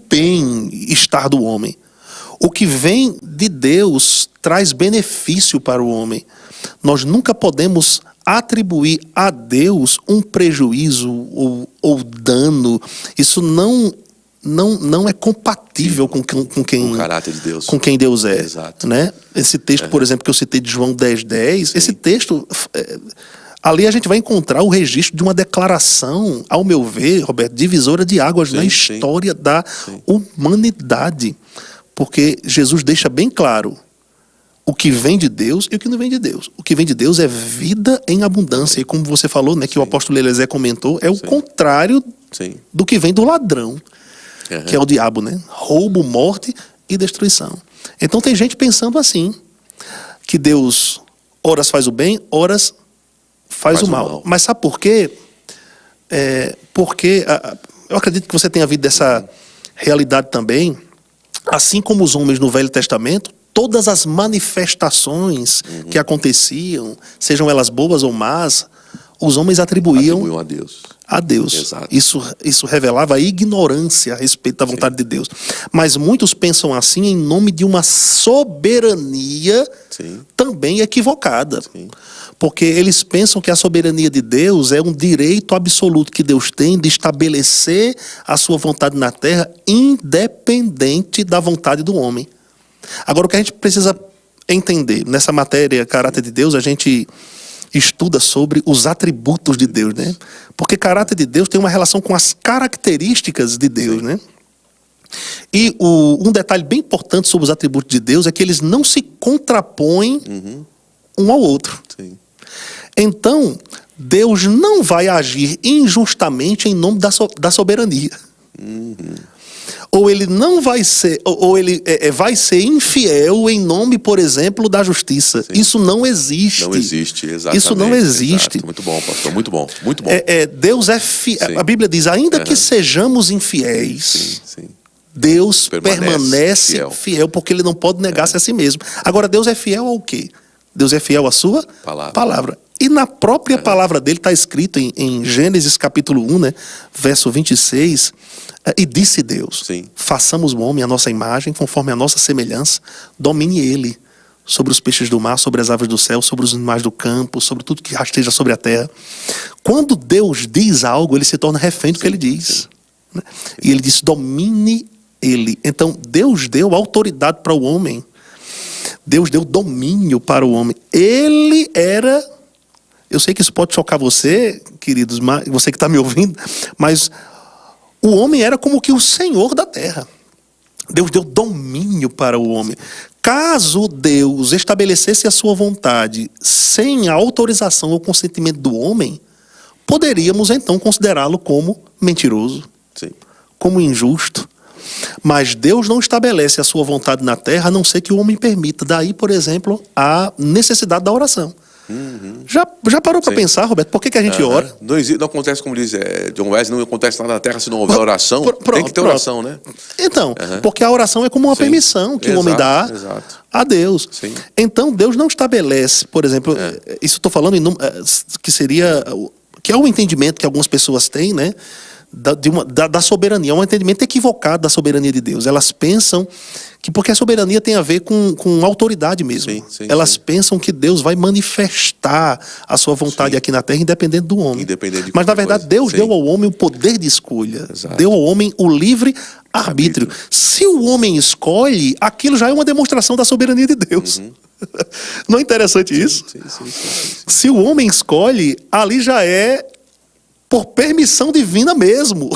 bem-estar do homem. O que vem de Deus traz benefício para o homem. Nós nunca podemos atribuir a Deus um prejuízo ou dano. Isso não é compatível com quem O caráter de Deus. com quem Deus é. Exato. Né? Esse texto, por exemplo, que eu citei de João 10:10, esse texto, ali a gente vai encontrar o registro de uma declaração, ao meu ver, Roberto, divisora de águas na história da humanidade. Porque Jesus deixa bem claro o que vem de Deus e o que não vem de Deus. O que vem de Deus é vida em abundância. E como você falou, né, que o apóstolo Eliezer comentou, é o contrário do que vem do ladrão, que é o diabo, né? Roubo, morte e destruição. Então tem gente pensando assim, que Deus horas faz o bem, horas faz o mal. Mas sabe por quê? Porque eu acredito que você tenha visto dessa realidade também. Assim como os homens no Velho Testamento, todas as manifestações que aconteciam, sejam elas boas ou más, os homens atribuíam a Deus. Exato. Isso revelava a ignorância a respeito da vontade de Deus. Mas muitos pensam assim em nome de uma soberania também equivocada. Porque eles pensam que a soberania de Deus é um direito absoluto que Deus tem de estabelecer a sua vontade na terra, independente da vontade do homem. Agora, o que a gente precisa entender nessa matéria, caráter de Deus, a gente estuda sobre os atributos de Deus, né? Porque caráter de Deus tem uma relação com as características de Deus, né? E um detalhe bem importante sobre os atributos de Deus é que eles não se contrapõem um ao outro. Então, Deus não vai agir injustamente em nome da soberania. Ou ele não vai ser, ou ele vai ser infiel em nome, por exemplo, da justiça. Isso não existe. Não existe, exatamente. Isso não existe. Exato. Muito bom, pastor, muito bom. Muito bom. Deus é fiel. A Bíblia diz, ainda que sejamos infiéis, Deus permanece fiel, porque ele não pode negar-se a si mesmo. Agora, Deus é fiel ao quê? Deus é fiel à sua palavra. E na própria palavra dele está escrito em Gênesis capítulo 1, né, verso 26, e disse Deus, façamos o homem à nossa imagem, conforme a nossa semelhança, domine ele sobre os peixes do mar, sobre as aves do céu, sobre os animais do campo, sobre tudo que rasteja sobre a terra. Quando Deus diz algo, ele se torna refém do que ele diz. Né? E ele disse, domine ele. Então, Deus deu autoridade para o homem. Deus deu domínio para o homem. Ele era... Eu sei que isso pode chocar você, queridos, você que está me ouvindo, mas o homem era como que o senhor da terra. Deus deu domínio para o homem. Caso Deus estabelecesse a sua vontade sem a autorização ou consentimento do homem, poderíamos então considerá-lo como mentiroso, como injusto. Mas Deus não estabelece a sua vontade na terra a não ser que o homem permita. Daí, por exemplo, a necessidade da oração. Já parou para pensar, Roberto, por que a gente ora? Não acontece, como diz John Wesley, não acontece nada na terra se não houver oração. Tem que ter oração, né? Então, porque a oração é como uma permissão que o homem dá a Deus. Então, Deus não estabelece, por exemplo, isso estou falando que é o entendimento que algumas pessoas têm, né? da soberania, é um entendimento equivocado da soberania de Deus. Elas pensam que, porque a soberania tem a ver com autoridade mesmo. Elas pensam que Deus vai manifestar a sua vontade aqui na terra, independente do homem. Mas na verdade Deus deu ao homem o poder de escolha. Exato. Deu ao homem o livre arbítrio. Se o homem escolhe, aquilo já é uma demonstração da soberania de Deus. Não é interessante isso? Se o homem escolhe, ali já é por permissão divina mesmo.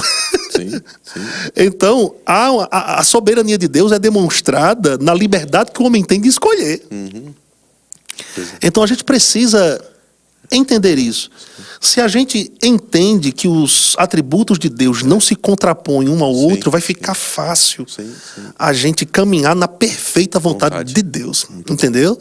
Então, a soberania de Deus é demonstrada na liberdade que o homem tem de escolher. Então a gente precisa entender isso. Se a gente entende que os atributos de Deus não se contrapõem um ao outro, vai ficar fácil a gente caminhar na perfeita vontade de Deus. Entendeu?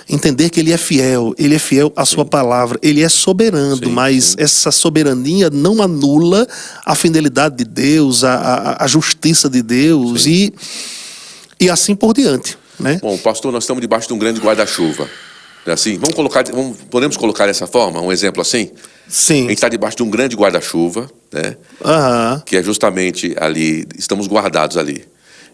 Entender que Ele é fiel à sua palavra, Ele é soberano, mas essa soberania não anula a fidelidade de Deus, a justiça de Deus e assim por diante, né? Bom, pastor, nós estamos debaixo de um grande guarda-chuva. É assim? Podemos colocar dessa forma, um exemplo assim? Sim. A gente está debaixo de um grande guarda-chuva, né? Que é justamente ali, estamos guardados ali.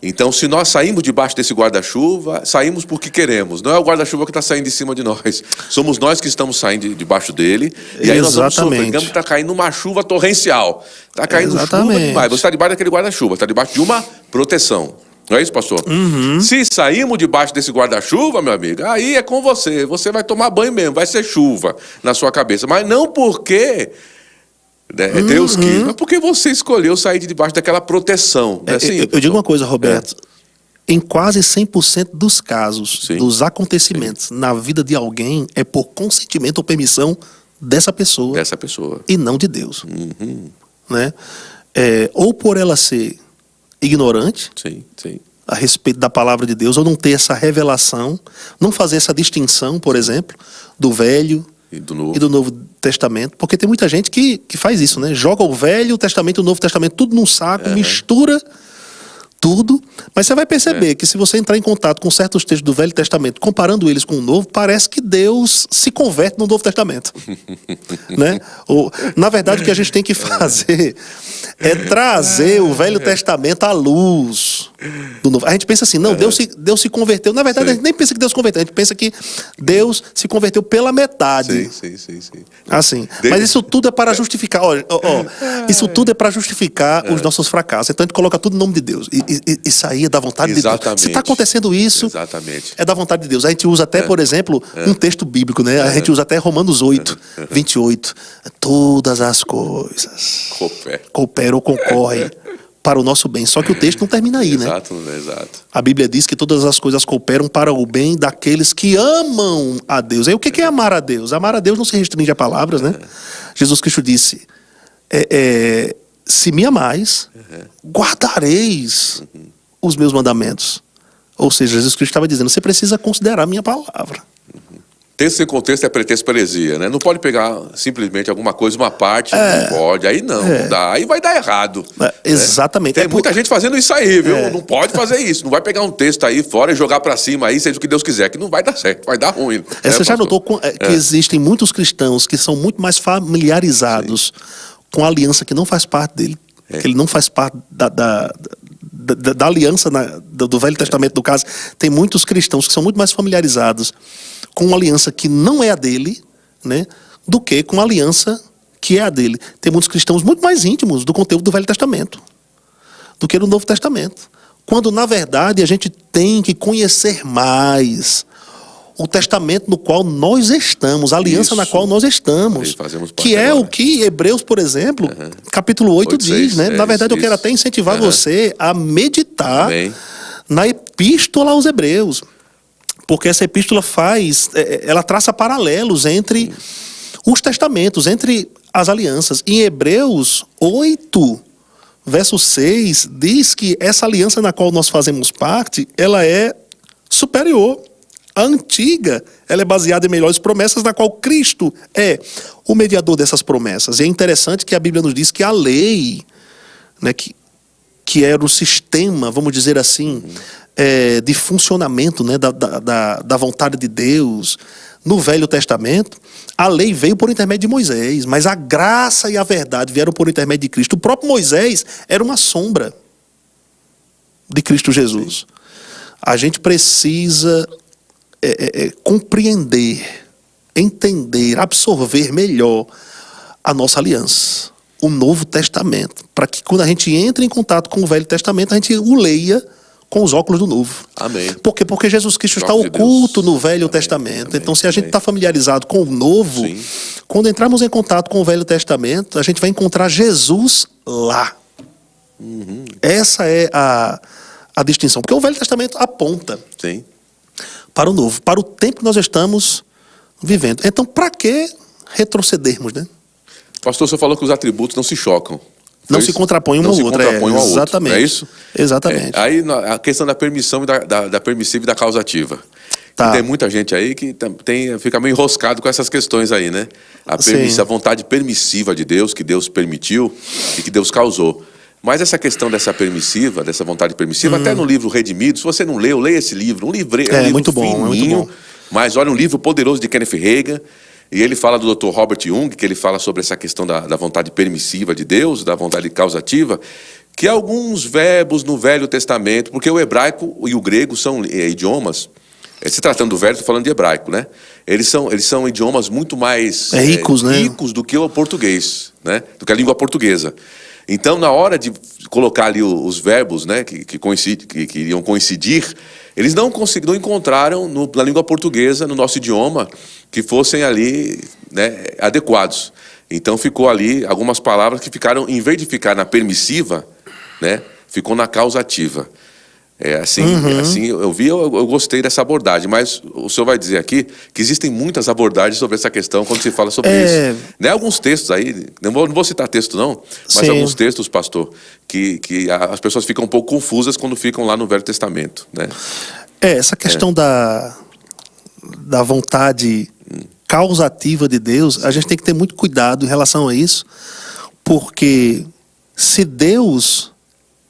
Então, se nós saímos debaixo desse guarda-chuva, saímos porque queremos. Não é o guarda-chuva que está saindo de cima de nós. Somos nós que estamos saindo debaixo dele. E aí nós vamos sofrer. Digamos que está caindo uma chuva torrencial. Está caindo chuva demais. Você está debaixo daquele guarda-chuva, está debaixo de uma proteção. Não é isso, pastor? Se saímos debaixo desse guarda-chuva, meu amigo, aí é com você. Você vai tomar banho mesmo, vai ser chuva na sua cabeça. Mas não porque Deus quis, mas porque você escolheu sair de debaixo daquela proteção. Não é assim, eu digo uma coisa, Roberto. Em quase 100% dos casos, dos acontecimentos na vida de alguém, é por consentimento ou permissão dessa pessoa. E não de Deus. Né? Ou por ela ser ignorante a respeito da palavra de Deus, ou não ter essa revelação, não fazer essa distinção, por exemplo, do Velho e do Novo Testamento, porque tem muita gente que faz isso, né? Joga o Velho, o Testamento e o Novo Testamento tudo num saco, mistura tudo, mas você vai perceber que se você entrar em contato com certos textos do Velho Testamento, comparando eles com o Novo, parece que Deus se converte no Novo Testamento. Né? Na verdade, o que a gente tem que fazer é trazer o Velho Testamento à luz do Novo. A gente pensa assim, não, Deus se converteu. Na verdade, a gente nem pensa que Deus se converteu, a gente pensa que Deus se converteu pela metade. Assim. Mas isso tudo é para justificar, isso tudo é para justificar os nossos fracassos. Então a gente coloca tudo no nome de Deus. Isso aí é da vontade de Deus. Se está acontecendo isso, é da vontade de Deus. A gente usa até, por exemplo, um texto bíblico, né? A gente usa até Romanos 8, 28. Todas as coisas cooperam ou concorrem para o nosso bem. Só que o texto não termina aí, né? Exato. A Bíblia diz que todas as coisas cooperam para o bem daqueles que amam a Deus. Aí o que é amar a Deus? Amar a Deus não se restringe a palavras, né? Jesus Cristo disse, se me amais, guardareis os meus mandamentos. Ou seja, Jesus Cristo estava dizendo, você precisa considerar a minha palavra. Texto sem contexto é pretexto para heresia, né? Não pode pegar simplesmente alguma coisa, uma parte, não pode, aí não dá, aí vai dar errado. Exatamente. Tem muita gente fazendo isso aí, viu? Não pode fazer isso, não vai pegar um texto aí fora e jogar para cima aí, seja o que Deus quiser, que não vai dar certo, vai dar ruim. Você já notou que existem muitos cristãos que são muito mais familiarizados com a aliança que não faz parte dele, que ele não faz parte da aliança do Velho Testamento, do caso. Tem muitos cristãos que são muito mais familiarizados com uma aliança que não é a dele, né, do que com a aliança que é a dele. Tem muitos cristãos muito mais íntimos do conteúdo do Velho Testamento do que do Novo Testamento. Quando, na verdade, a gente tem que conhecer mais o testamento no qual nós estamos, a aliança na qual nós estamos, que é o que Hebreus, por exemplo, capítulo 8 diz, né? Na verdade, eu quero até incentivar você a meditar na epístola aos Hebreus, porque essa epístola ela traça paralelos entre os testamentos, entre as alianças. Em Hebreus 8, verso 6, diz que essa aliança na qual nós fazemos parte, ela é superior. A antiga, ela é baseada em melhores promessas, na qual Cristo é o mediador dessas promessas. E é interessante que a Bíblia nos diz que a lei, né, que era o sistema, vamos dizer assim, de funcionamento, né, da vontade de Deus, no Velho Testamento, a lei veio por intermédio de Moisés, mas a graça e a verdade vieram por intermédio de Cristo. O próprio Moisés era uma sombra de Cristo Jesus. A gente precisa compreender, entender, absorver melhor a nossa aliança, o Novo Testamento, para que quando a gente entre em contato com o Velho Testamento, a gente o leia com os óculos do Novo. Amém. Por quê? Porque Jesus Cristo está Nome de oculto Deus. no Velho Amém. Testamento. Amém. Então, se a gente Amém. está familiarizado com o Novo, Sim. quando entrarmos em contato com o Velho Testamento, a gente vai encontrar Jesus lá. Essa é a distinção. Porque o Velho Testamento aponta Sim. para o Novo, para o tempo que nós estamos vivendo. Então, para que retrocedermos, né? Pastor, você falou que os atributos não se chocam. Não Foi se isso? contrapõem um Não ao se outro. contrapõem um ao outro, Exatamente. não é isso? Exatamente. Aí a questão da permissão e da permissiva e da causativa. Tá. E tem muita gente aí que fica meio enroscado com essas questões aí, né? Sim. A vontade permissiva de Deus, que Deus permitiu e que Deus causou. Mas essa questão dessa permissiva, dessa vontade permissiva, até no livro Redimido, se você não leu, leia esse livro. Um livro muito bom, fininho, é muito bom. mas olha, um livro poderoso de Kenneth Hagin. E ele fala do Dr. Robert Jung, que ele fala sobre essa questão da vontade permissiva de Deus, da vontade causativa, que alguns verbos no Velho Testamento, porque o hebraico e o grego são idiomas, se tratando do Velho, estou falando de hebraico, né? Eles são idiomas muito mais ricos, né? Ricos do que o português, né? Do que a língua portuguesa. Então, na hora de colocar ali os verbos, né, que iriam coincidir, eles não encontraram na língua portuguesa, no nosso idioma, que fossem ali, né, adequados. Então ficou ali algumas palavras que ficaram, em vez de ficar na permissiva, né, ficou na causativa. Assim eu gostei dessa abordagem, mas o senhor vai dizer aqui que existem muitas abordagens sobre essa questão quando se fala sobre isso. Né, alguns textos aí, não vou citar texto não, mas Sim. alguns textos, pastor, que as pessoas ficam um pouco confusas quando ficam lá no Velho Testamento, né? Essa questão da vontade causativa de Deus, a gente tem que ter muito cuidado em relação a isso, porque se Deus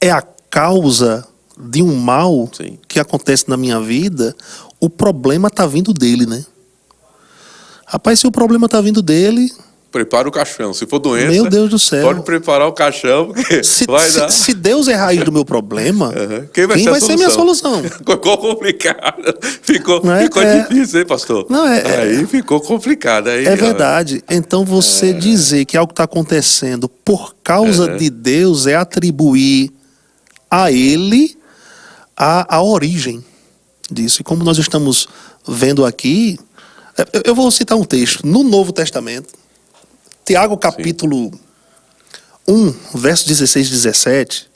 é a causa de um mal Sim. que acontece na minha vida, o problema está vindo dele, né? Rapaz, se o problema está vindo dele... Prepara o caixão. Se for doença, Meu Deus do céu. pode preparar o caixão, porque vai dar... Se Deus é a raiz do meu problema, quem vai ser minha solução? Ficou complicado. Ficou Não é? difícil, hein, pastor? Não, Aí ficou complicado. Aí, É verdade. Então você dizer que algo está acontecendo por causa de Deus é atribuir a Ele a origem disso. E como nós estamos vendo aqui, eu vou citar um texto no Novo Testamento, Tiago capítulo 1, versos 16 e 17,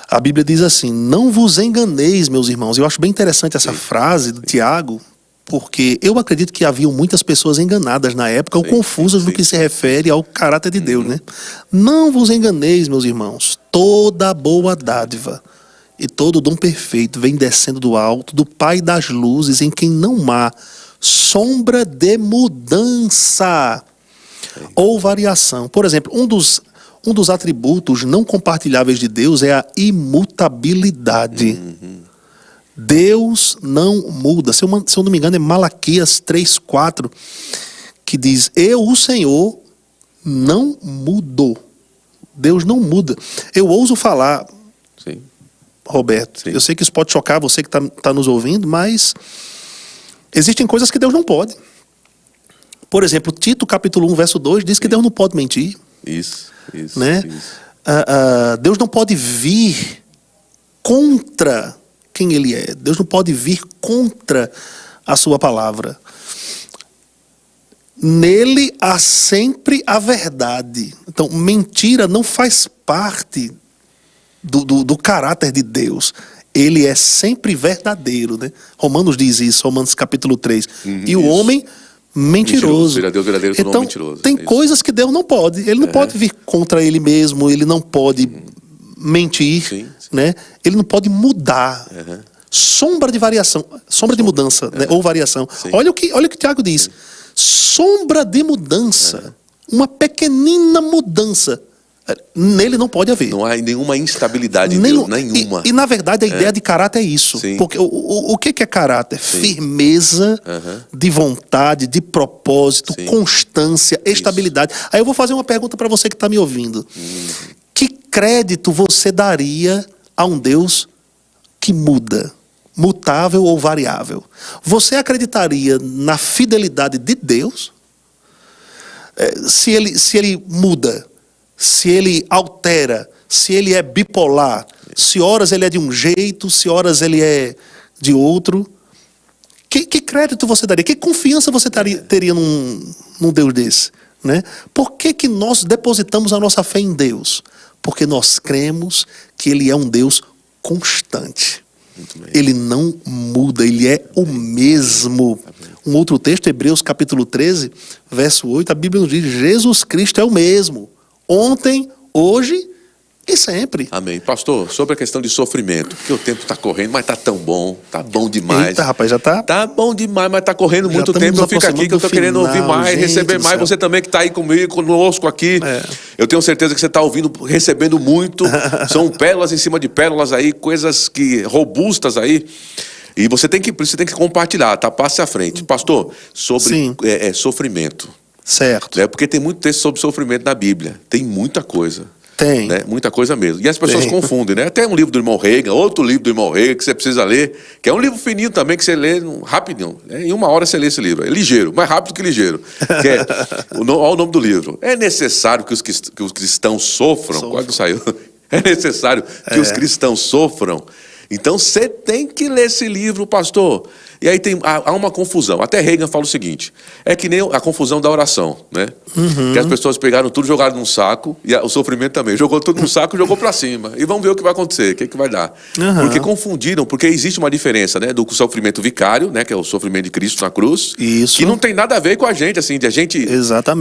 a Bíblia diz assim: não vos enganeis, meus irmãos. Eu acho bem interessante essa frase do Tiago, porque eu acredito que haviam muitas pessoas enganadas na época, ou confusas no que se refere ao caráter de Deus, né? Não vos enganeis, meus irmãos, toda boa dádiva e todo dom perfeito vem descendo do alto, do Pai das luzes, em quem não há sombra de mudança ou variação. Por exemplo, um dos atributos não compartilháveis de Deus é a imutabilidade. Deus não muda. Se eu não me engano, é Malaquias 3:4, que diz: eu, o Senhor, não mudou. Deus não muda. Eu ouso falar, Sim. Roberto, Sim. eu sei que isso pode chocar você que está nos ouvindo, mas existem coisas que Deus não pode. Por exemplo, Tito capítulo 1, verso 2 diz que Deus não pode mentir. Isso. Né? Deus não pode vir contra quem Ele é. Deus não pode vir contra a sua palavra. Nele há sempre a verdade. Então, mentira não faz parte do caráter de Deus. Ele é sempre verdadeiro, né? Romanos diz isso, Romanos capítulo 3. E o homem mentiroso. Seja Deus verdadeiro, todo então, mentiroso. tem coisas que Deus não pode. Ele não pode vir contra ele mesmo, ele não pode mentir, Sim. né? Ele não pode mudar. Sombra de variação, sombra de mudança, né? Ou variação. Sim. Olha o que Tiago diz. Sombra de mudança. Uma pequenina mudança Nele não pode haver. Não há nenhuma instabilidade em Deus, nenhuma. E na verdade a ideia de caráter é isso. Sim. Porque o que é caráter? Sim. Firmeza de vontade, de propósito, Sim. constância, estabilidade. Aí eu vou fazer uma pergunta para você que está me ouvindo. Que crédito você daria a um Deus que muda, mutável ou variável? Você acreditaria na fidelidade de Deus? Se ele muda, se ele altera, se ele é bipolar, se horas ele é de um jeito, se horas ele é de outro, que crédito você daria? Que confiança você teria num Deus desse? Né? Por que nós depositamos a nossa fé em Deus? Porque nós cremos que Ele é um Deus constante. Ele não muda, Ele é o mesmo. Um outro texto, Hebreus capítulo 13, verso 8, a Bíblia nos diz: Jesus Cristo é o mesmo, ontem, hoje e sempre. Amém. Pastor, sobre a questão de sofrimento, porque o tempo está correndo, mas está tão bom, está bom demais. Eita, rapaz, já está... Tá bom demais, mas está correndo muito estamos tempo. Eu fico aqui que eu estou querendo ouvir mais, gente receber do mais. céu. Você também que está aí conosco aqui. Eu tenho certeza que você está ouvindo, recebendo muito. São pérolas em cima de pérolas aí, coisas robustas aí. E você tem que compartilhar, tá? Passe à frente. Pastor, sobre sofrimento. Certo. Porque tem muito texto sobre sofrimento na Bíblia. Tem muita coisa. Tem. Né? Muita coisa mesmo. E as pessoas confundem, né? Até um livro do irmão Reagan, outro livro do irmão Reagan que você precisa ler, que é um livro fininho também, que você lê rapidinho. Né? Em 1 hora você lê esse livro. É ligeiro, mais rápido que ligeiro. Olha o nome do livro. É necessário que os cristãos sofram. Quase saiu. É necessário que os cristãos sofram. Então você tem que ler esse livro, pastor. E aí há uma confusão. Até Reagan fala o seguinte: é que nem a confusão da oração, né? Que as pessoas pegaram tudo, jogaram num saco, e o sofrimento também. Jogou tudo num saco e jogou pra cima. E vamos ver o que vai acontecer, o que vai dar. Porque confundiram, porque existe uma diferença, né? Do sofrimento vicário, né? Que é o sofrimento de Cristo na cruz. Isso. Que não tem nada a ver com a gente, assim, de a gente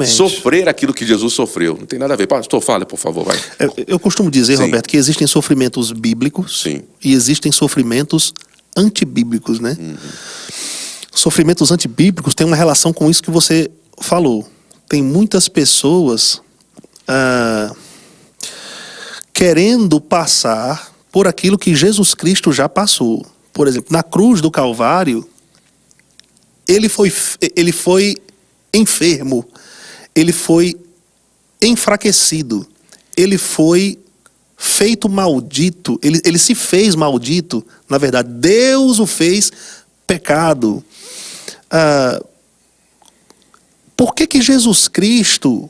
sofrer aquilo que Jesus sofreu. Não tem nada a ver. Pastor, fale, por favor, vai. Eu costumo dizer, Roberto, que existem sofrimentos bíblicos. Sim. E existem sofrimentos antibíblicos, né? Sofrimentos antibíblicos têm uma relação com isso que você falou. Tem muitas pessoas querendo passar por aquilo que Jesus Cristo já passou. Por exemplo, na cruz do Calvário, ele foi enfermo, ele foi enfraquecido, ele foi feito maldito, ele se fez maldito. Na verdade, Deus o fez pecado. Por que Jesus Cristo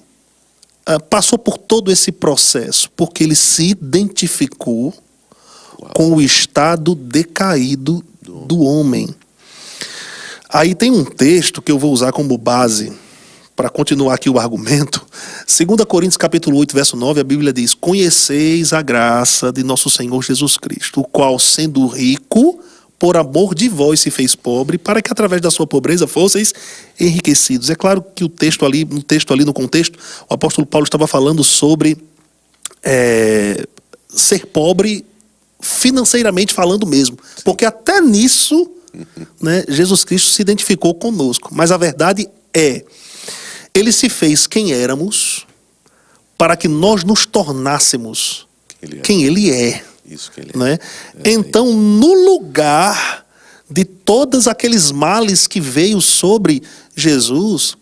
passou por todo esse processo? Porque ele se identificou com o estado decaído do homem. Aí tem um texto que eu vou usar como base para continuar aqui o argumento. 2 Coríntios capítulo 8, verso 9, a Bíblia diz: conheceis a graça de nosso Senhor Jesus Cristo, o qual, sendo rico, por amor de vós se fez pobre, para que através da sua pobreza fosseis enriquecidos. É claro que no texto ali no contexto, o apóstolo Paulo estava falando sobre ser pobre financeiramente falando mesmo. Porque até nisso, né, Jesus Cristo se identificou conosco. Mas a verdade ele se fez quem éramos para que nós nos tornássemos quem ele é. Isso que ele é. Né? Então, no lugar de todos aqueles males que veio sobre Jesus,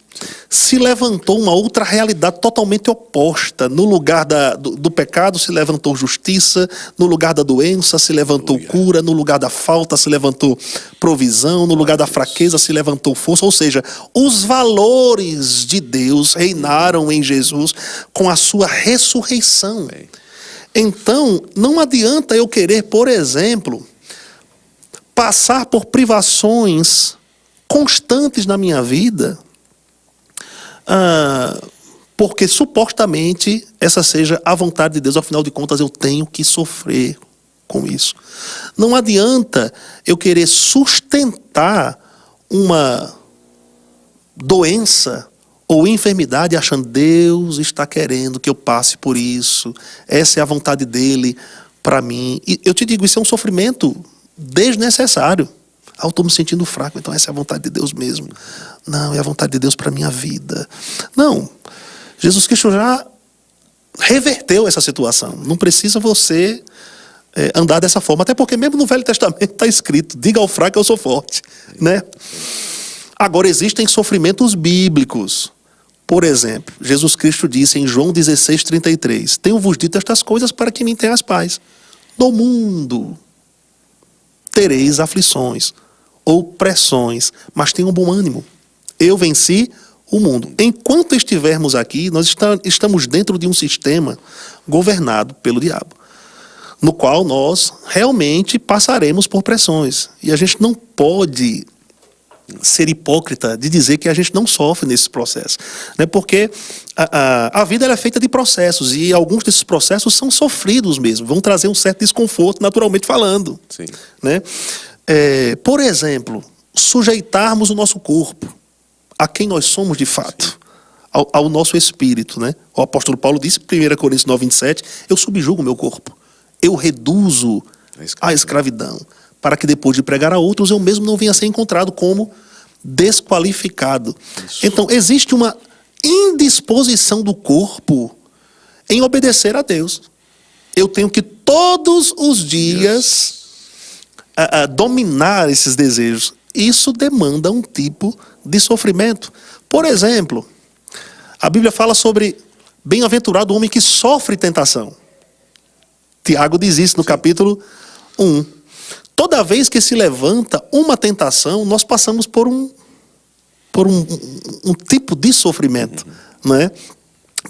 se levantou uma outra realidade totalmente oposta. No lugar do pecado se levantou justiça, no lugar da doença se levantou cura, no lugar da falta se levantou provisão, no lugar da fraqueza se levantou força. Ou seja, os valores de Deus reinaram em Jesus com a sua ressurreição. Então, não adianta eu querer, por exemplo, passar por privações constantes na minha vida, porque supostamente essa seja a vontade de Deus. Afinal de contas, eu tenho que sofrer com isso. Não adianta eu querer sustentar uma doença ou enfermidade achando Deus está querendo que eu passe por isso, essa é a vontade dele para mim. E eu te digo, isso é um sofrimento desnecessário. Eu estou me sentindo fraco, então essa é a vontade de Deus mesmo. Não, é a vontade de Deus para a minha vida. Não, Jesus Cristo já reverteu essa situação. Não precisa você andar dessa forma, até porque mesmo no Velho Testamento está escrito: diga ao fraco, eu sou forte, né? Agora, existem sofrimentos bíblicos. Por exemplo, Jesus Cristo disse em João 16:33: tenho-vos dito estas coisas para que me tenhas paz. No mundo tereis aflições ou pressões, mas tenham bom ânimo. Eu venci o mundo. Enquanto estivermos aqui, nós estamos dentro de um sistema governado pelo diabo, no qual nós realmente passaremos por pressões. E a gente não pode ser hipócrita de dizer que a gente não sofre nesse processo, né? Porque a vida ela é feita de processos, e alguns desses processos são sofridos mesmo, vão trazer um certo desconforto, naturalmente falando. Sim. Né? Por exemplo, sujeitarmos o nosso corpo a quem nós somos de fato, ao nosso espírito, né? O apóstolo Paulo disse em 1 Coríntios 9:27, eu subjugo o meu corpo, eu reduzo a escravidão, para que depois de pregar a outros, eu mesmo não venha a ser encontrado como desqualificado. Isso. Então, existe uma indisposição do corpo em obedecer a Deus. Eu tenho que todos os dias dominar esses desejos. Isso demanda um tipo de sofrimento. Por exemplo, a Bíblia fala sobre bem-aventurado o homem que sofre tentação. Tiago diz isso no capítulo 1. Toda vez que se levanta uma tentação, nós passamos por um tipo de sofrimento, né?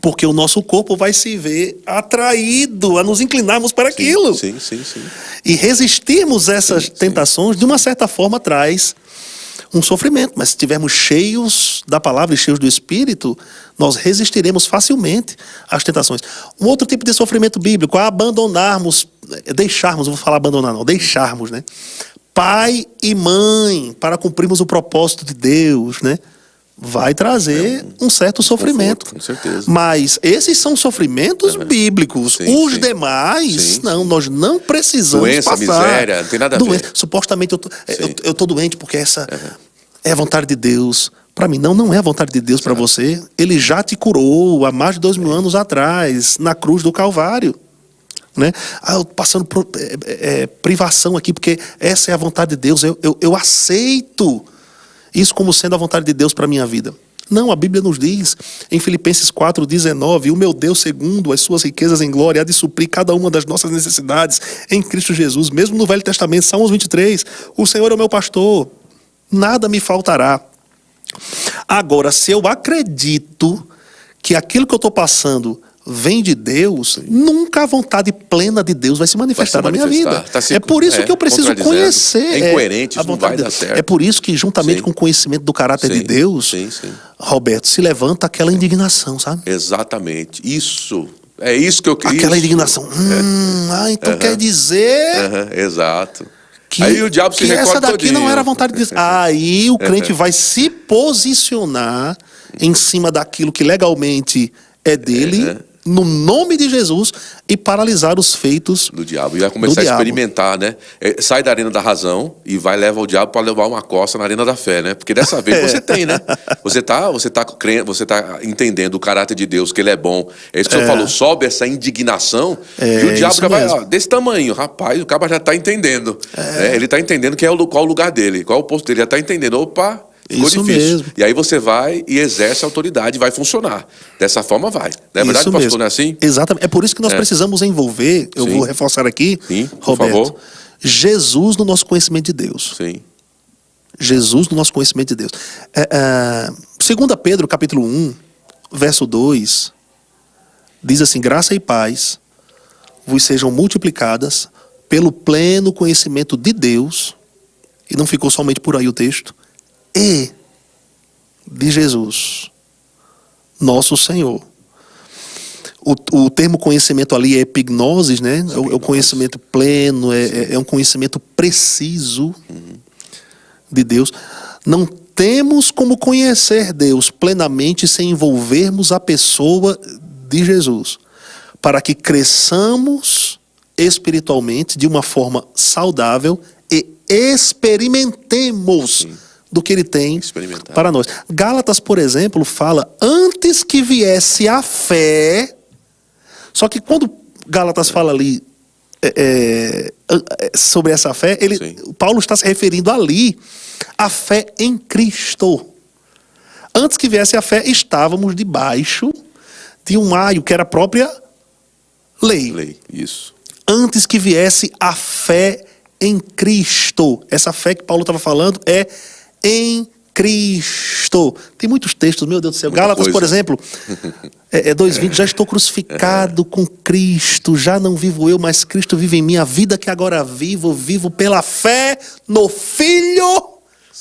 Porque o nosso corpo vai se ver atraído a nos inclinarmos para aquilo. Sim. E resistirmos a essas tentações, de uma certa forma, traz um sofrimento. Mas se estivermos cheios da palavra e cheios do Espírito, nós resistiremos facilmente às tentações. Um outro tipo de sofrimento bíblico é deixarmos, não vou falar abandonar não, deixarmos, né? Pai e mãe, para cumprirmos o propósito de Deus, né? Vai trazer um certo sofrimento. Com certeza. Mas esses são sofrimentos bíblicos. Os demais, nós não precisamos doença, passar. Miséria, não tem nada a ver. Supostamente eu tô doente porque essa é a vontade de Deus. Para mim, não é a vontade de Deus para você. Ele já te curou há mais de 2000 anos atrás, na cruz do Calvário. Né? Eu passando por privação aqui, porque essa é a vontade de Deus. Eu aceito isso como sendo a vontade de Deus para a minha vida. Não, a Bíblia nos diz, em Filipenses 4:19, o meu Deus, segundo as suas riquezas em glória, há de suprir cada uma das nossas necessidades em Cristo Jesus. Mesmo no Velho Testamento, Salmos 23, o Senhor é o meu pastor, nada me faltará. Agora, se eu acredito que aquilo que eu estou passando vem de Deus, nunca a vontade plena de Deus vai se manifestar na minha vida. É por isso que eu preciso conhecer. É incoerente, isso não vai dar certo. É por isso que, juntamente com o conhecimento do caráter de Deus, Roberto, se levanta aquela indignação, sabe? Exatamente. Isso. É isso que eu queria. Aquela indignação. Então quer dizer... Exato. Aí o diabo se recorda essa daqui todinho. Não era a vontade de Deus. Aí o crente vai se posicionar em cima daquilo que legalmente é dele, no nome de Jesus, e paralisar os feitos do diabo. E vai começar a experimentar, né? Sai da arena da razão e vai levar o diabo para levar uma costa na arena da fé, né? Porque dessa vez você tem, né? Você tá entendendo o caráter de Deus, que ele é bom. É isso que o senhor falou, sobe essa indignação e o diabo já vai, desse tamanho. Rapaz, o cara já está entendendo. Ele está entendendo qual o lugar dele, qual o posto dele. Já está entendendo, opa... Ficou isso difícil. Mesmo. E aí você vai e exerce a autoridade, vai funcionar. Dessa forma vai. Não é verdade, pastor? Não é assim? Exatamente. É por isso que nós precisamos envolver, eu vou reforçar aqui, Roberto, favor. Jesus no nosso conhecimento de Deus. Sim. Jesus no nosso conhecimento de Deus. 2 Pedro, capítulo 1, verso 2, diz assim: graça e paz vos sejam multiplicadas pelo pleno conhecimento de Deus, e não ficou somente por aí o texto, e de Jesus, nosso Senhor. O termo conhecimento ali é epignosis, né? É o conhecimento pleno, é um conhecimento preciso de Deus. Não temos como conhecer Deus plenamente sem envolvermos a pessoa de Jesus, para que cresçamos espiritualmente de uma forma saudável e experimentemos do que ele tem para nós. Gálatas, por exemplo, fala: antes que viesse a fé, Só que quando Gálatas fala ali sobre essa fé, Paulo está se referindo ali à fé em Cristo. Antes que viesse a fé, estávamos debaixo de um aio que era a própria lei. Isso. Antes que viesse a fé em Cristo. Essa fé que Paulo estava falando é em Cristo. Tem muitos textos, meu Deus do céu. Muita Gálatas, coisa. por exemplo, 2:20, já estou crucificado com Cristo, já não vivo eu, mas Cristo vive em mim. A vida que agora vivo pela fé no Filho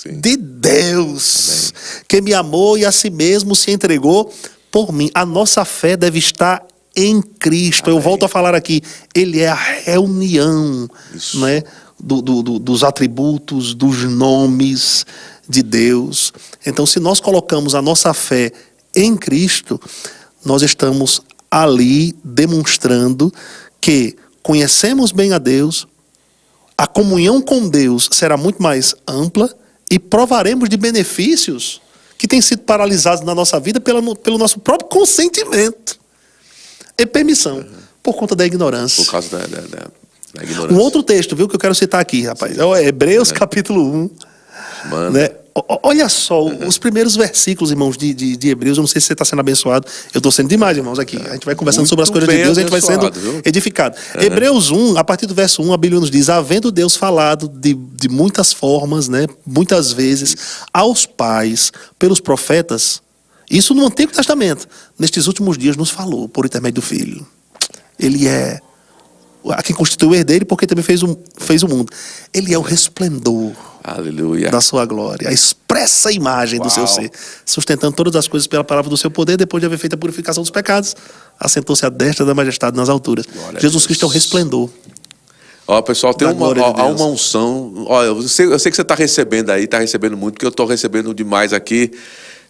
de Deus, que me amou e a si mesmo se entregou por mim. A nossa fé deve estar em Cristo. Eu volto a falar aqui, ele é a reunião, né, dos atributos, dos nomes de Deus. Então, se nós colocamos a nossa fé em Cristo, nós estamos ali demonstrando que conhecemos bem a Deus, a comunhão com Deus será muito mais ampla e provaremos de benefícios que têm sido paralisados na nossa vida pelo nosso próprio consentimento e permissão, por conta da ignorância. Por causa da ignorância. Um outro texto, viu, que eu quero citar aqui, rapaz. É Hebreus capítulo 1. Né? Olha só, os primeiros versículos, irmãos, de Hebreus. Eu não sei se você está sendo abençoado. Eu estou sendo demais, irmãos, aqui. A gente vai conversando sobre as coisas de Deus, a gente vai sendo edificado. Hebreus 1, a partir do verso 1, a Bíblia nos diz: havendo Deus falado de muitas formas, né, muitas vezes, aos pais, pelos profetas, isso no Antigo Testamento, nestes últimos dias nos falou, por intermédio do Filho. Ele é a quem constituiu o herdeiro, porque também fez o mundo. Ele é o resplendor, aleluia, da sua glória, a expressa imagem do seu ser, sustentando todas as coisas pela palavra do seu poder. Depois de haver feito a purificação dos pecados, assentou-se à destra da majestade nas alturas. Jesus Cristo é o resplendor. Ó, pessoal, tem uma unção. Ó, eu sei que você está recebendo aí, está recebendo muito, porque eu estou recebendo demais aqui.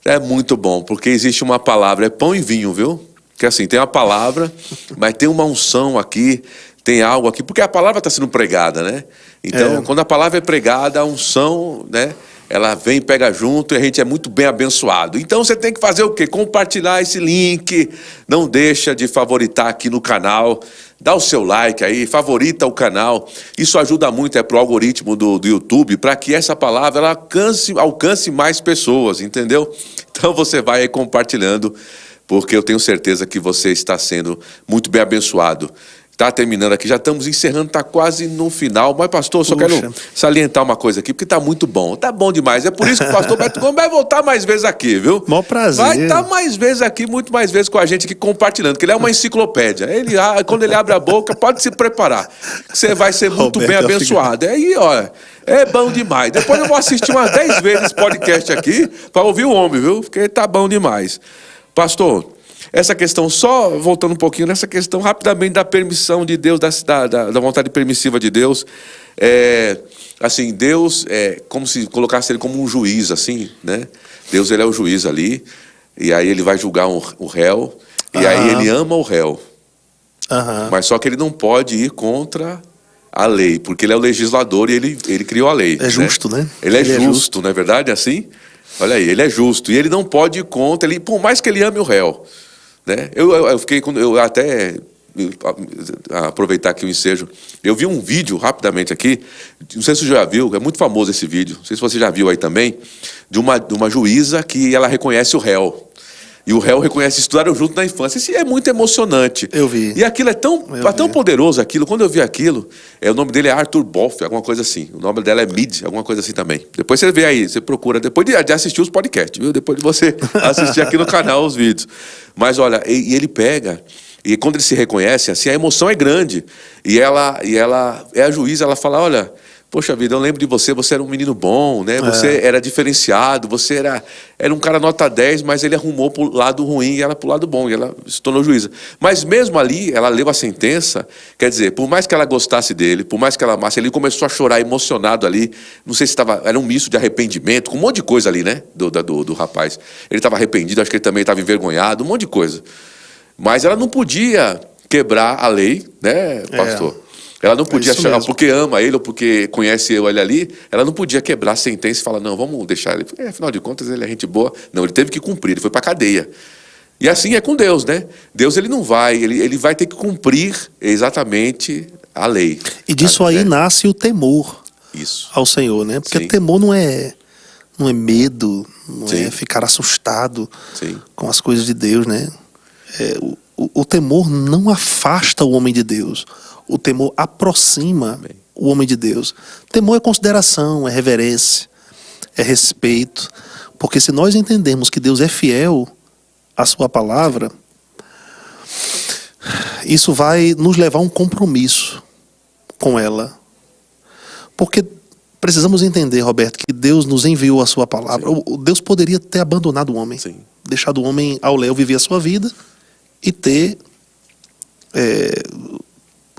É muito bom, porque existe uma palavra, é pão e vinho, viu? Que assim, tem uma palavra, mas tem uma unção aqui, tem algo aqui, porque a palavra está sendo pregada, né? Então, quando a palavra é pregada, a unção, né, ela vem e pega junto e a gente é muito bem abençoado. Então, você tem que fazer o quê? Compartilhar esse link, não deixa de favoritar aqui no canal, dá o seu like aí, favorita o canal. Isso ajuda muito para o algoritmo do YouTube, para que essa palavra ela alcance mais pessoas, entendeu? Então, você vai aí compartilhando, porque eu tenho certeza que você está sendo muito bem abençoado. Está terminando aqui, já estamos encerrando, está quase no final. Mas, pastor, eu só quero salientar uma coisa aqui, porque está muito bom. Está bom demais. É por isso que o pastor Beto Gomes vai voltar mais vezes aqui, viu? Mó prazer. Vai estar mais vezes aqui, muito mais vezes com a gente aqui compartilhando, porque ele é uma enciclopédia. Quando ele abre a boca, pode se preparar. Você vai ser muito bem abençoado. Aí, ó, é bom demais. Depois eu vou assistir umas 10 vezes esse podcast aqui para ouvir o homem, viu? Porque tá bom demais. Pastor, essa questão, só voltando um pouquinho nessa questão rapidamente da permissão de Deus, da vontade permissiva de Deus. Assim, Deus é como se colocasse ele como um juiz, assim, né? Deus, ele é o juiz ali, e aí ele vai julgar o réu, e aí ele ama o réu. Mas só que ele não pode ir contra a lei, porque ele é o legislador e ele criou a lei. É justo, né? Ele é justo, não é verdade? Assim? Olha aí, ele é justo, e ele não pode ir contra, por mais que ele ame o réu. Né? Eu fiquei, eu até aproveitar aqui o ensejo, eu vi um vídeo rapidamente aqui, não sei se você já viu, é muito famoso esse vídeo, não sei se você já viu aí também, de uma juíza que ela reconhece o réu. E o réu reconhece, estudaram junto na infância. Isso é muito emocionante. Eu vi. E aquilo é tão poderoso, aquilo. Quando eu vi aquilo, o nome dele é Arthur Boff, alguma coisa assim. O nome dela é Mid, alguma coisa assim também. Depois você vê aí, você procura, depois de assistir os podcasts, viu? Depois de você assistir aqui no canal os vídeos. Mas olha, e ele pega, e quando ele se reconhece, assim, a emoção é grande. E ela é a juíza, ela fala, olha, poxa vida, eu lembro de você, você era um menino bom, né? Você era diferenciado, você era um cara nota 10, mas ele arrumou pro lado ruim e ela pro lado bom, e ela se tornou juíza. Mas mesmo ali, ela leu a sentença, quer dizer, por mais que ela gostasse dele, por mais que ela amasse, ele começou a chorar emocionado ali, não sei se era um misto de arrependimento, com um monte de coisa ali, né? Do rapaz. Ele estava arrependido, acho que ele também estava envergonhado, um monte de coisa. Mas ela não podia quebrar a lei, né, pastor? Ela não podia achar, porque ama ele ou porque conhece ele ali, ela não podia quebrar a sentença e falar, não, vamos deixar ele. Afinal de contas, ele é gente boa. Não, ele teve que cumprir, ele foi para a cadeia. E assim é com Deus, né? Deus ele não vai, ele vai ter que cumprir exatamente a lei. E disso aí nasce o temor Isso. ao Senhor, né? Porque Sim. temor não é medo, não Sim. é ficar assustado Sim. com as coisas de Deus, né? O temor não afasta o homem de Deus. O temor aproxima Amém. o homem de Deus. Temor é consideração, é reverência, é respeito. Porque se nós entendemos que Deus é fiel à sua palavra, isso vai nos levar a um compromisso com ela. Porque precisamos entender, Roberto, que Deus nos enviou a sua palavra. Deus poderia ter abandonado o homem, Sim. deixado o homem ao léu viver a sua vida e ter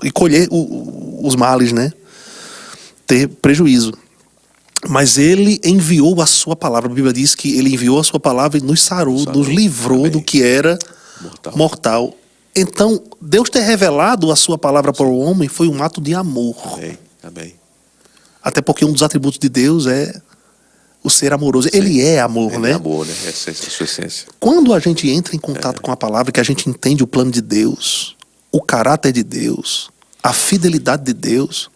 e colher os males, né? Ter prejuízo. Mas ele enviou a sua palavra. A Bíblia diz que ele enviou a sua palavra e nos sarou, nos livrou Amém. do que era mortal. Então, Deus ter revelado a sua palavra para o homem foi um ato de amor. Amém. Amém. Até porque um dos atributos de Deus é o ser amoroso. Sim. Ele é amor, Ele né? é amor, né? Essa é a sua essência. Quando a gente entra em contato com a palavra, que a gente entende o plano de Deus, o caráter de Deus, a fidelidade de Deus,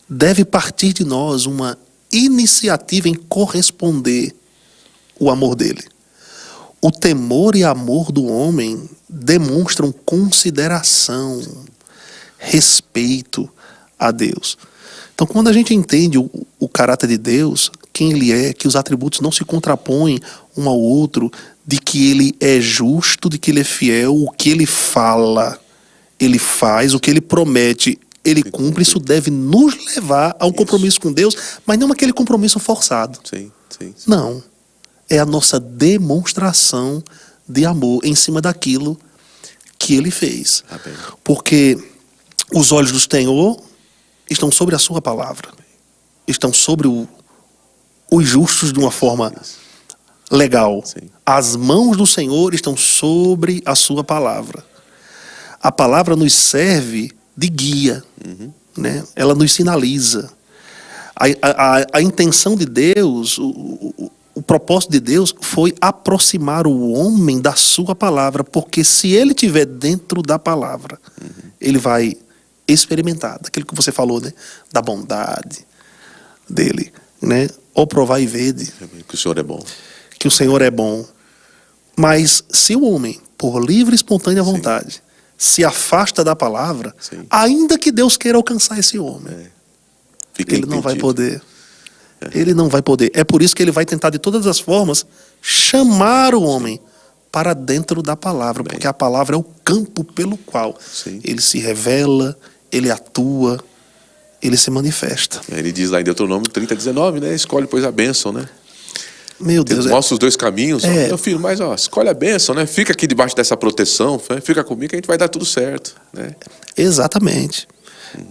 deve partir de nós uma iniciativa em corresponder o amor dele. O temor e amor do homem demonstram consideração, respeito a Deus. Então, quando a gente entende o caráter de Deus, quem ele é, que os atributos não se contrapõem um ao outro, de que ele é justo, de que ele é fiel, o que ele fala, ele faz, o que ele promete, ele cumpre. Isso deve nos levar a um compromisso com Deus, mas não aquele compromisso forçado. Sim, sim. Não. É a nossa demonstração de amor em cima daquilo que ele fez. Amém. Porque os olhos do Senhor estão sobre a sua palavra. Estão sobre os justos de uma forma legal. Sim. As mãos do Senhor estão sobre a sua palavra. A palavra nos serve de guia, né? Ela nos sinaliza. A intenção de Deus, o propósito de Deus foi aproximar o homem da sua palavra, porque se ele estiver dentro da palavra, ele vai experimentar daquilo que você falou, né? Da bondade dele, né? Ou provar e vede Que o Senhor é bom. que o Senhor é bom. Mas se o homem, por livre e espontânea vontade, se afasta da palavra, Sim. ainda que Deus queira alcançar esse homem, Fica ele não vai impedido. poder. Ele não vai poder. É por isso que ele vai tentar de todas as formas chamar o homem para dentro da palavra, porque a palavra é o campo pelo qual Sim. ele se revela, ele atua, ele se manifesta. Ele diz lá em Deuteronômio 30:19, né? Escolhe, pois, a bênção, né? Meu Deus, Mostra os dois caminhos. Ó. É. Meu filho, mas escolhe a bênção, né? Fica aqui debaixo dessa proteção, né? Fica comigo que a gente vai dar tudo certo, né? exatamente.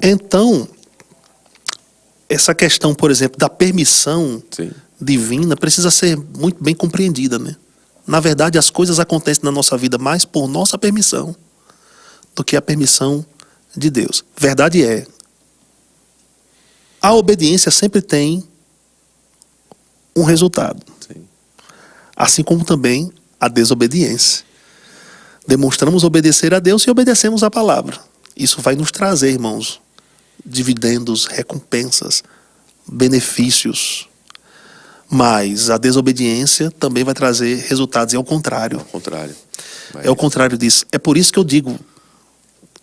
Então, essa questão, por exemplo, da permissão Sim. divina precisa ser muito bem compreendida, né? Na verdade, as coisas acontecem na nossa vida mais por nossa permissão do que a permissão de Deus. Verdade é, a obediência sempre tem um resultado. Sim. Assim como também a desobediência. Demonstramos obedecer a Deus e obedecemos a palavra. Isso vai nos trazer, irmãos, dividendos, recompensas, benefícios. Mas a desobediência também vai trazer resultados, e ao contrário. Ao contrário. É o contrário disso. É por isso que eu digo,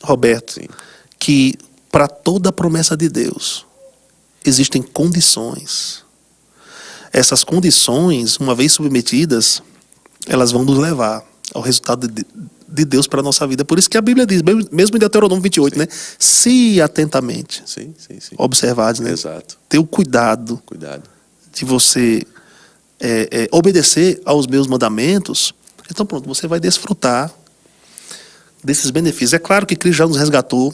Roberto, Sim. que para toda a promessa de Deus existem condições. Essas condições, uma vez submetidas, elas vão nos levar ao resultado de Deus para a nossa vida. Por isso que a Bíblia diz, mesmo em Deuteronômio 28, né? Se atentamente Sim. observados, né? Exato. Ter o cuidado Cuidado. de você obedecer aos meus mandamentos, então pronto, você vai desfrutar desses benefícios. É claro que Cristo já nos resgatou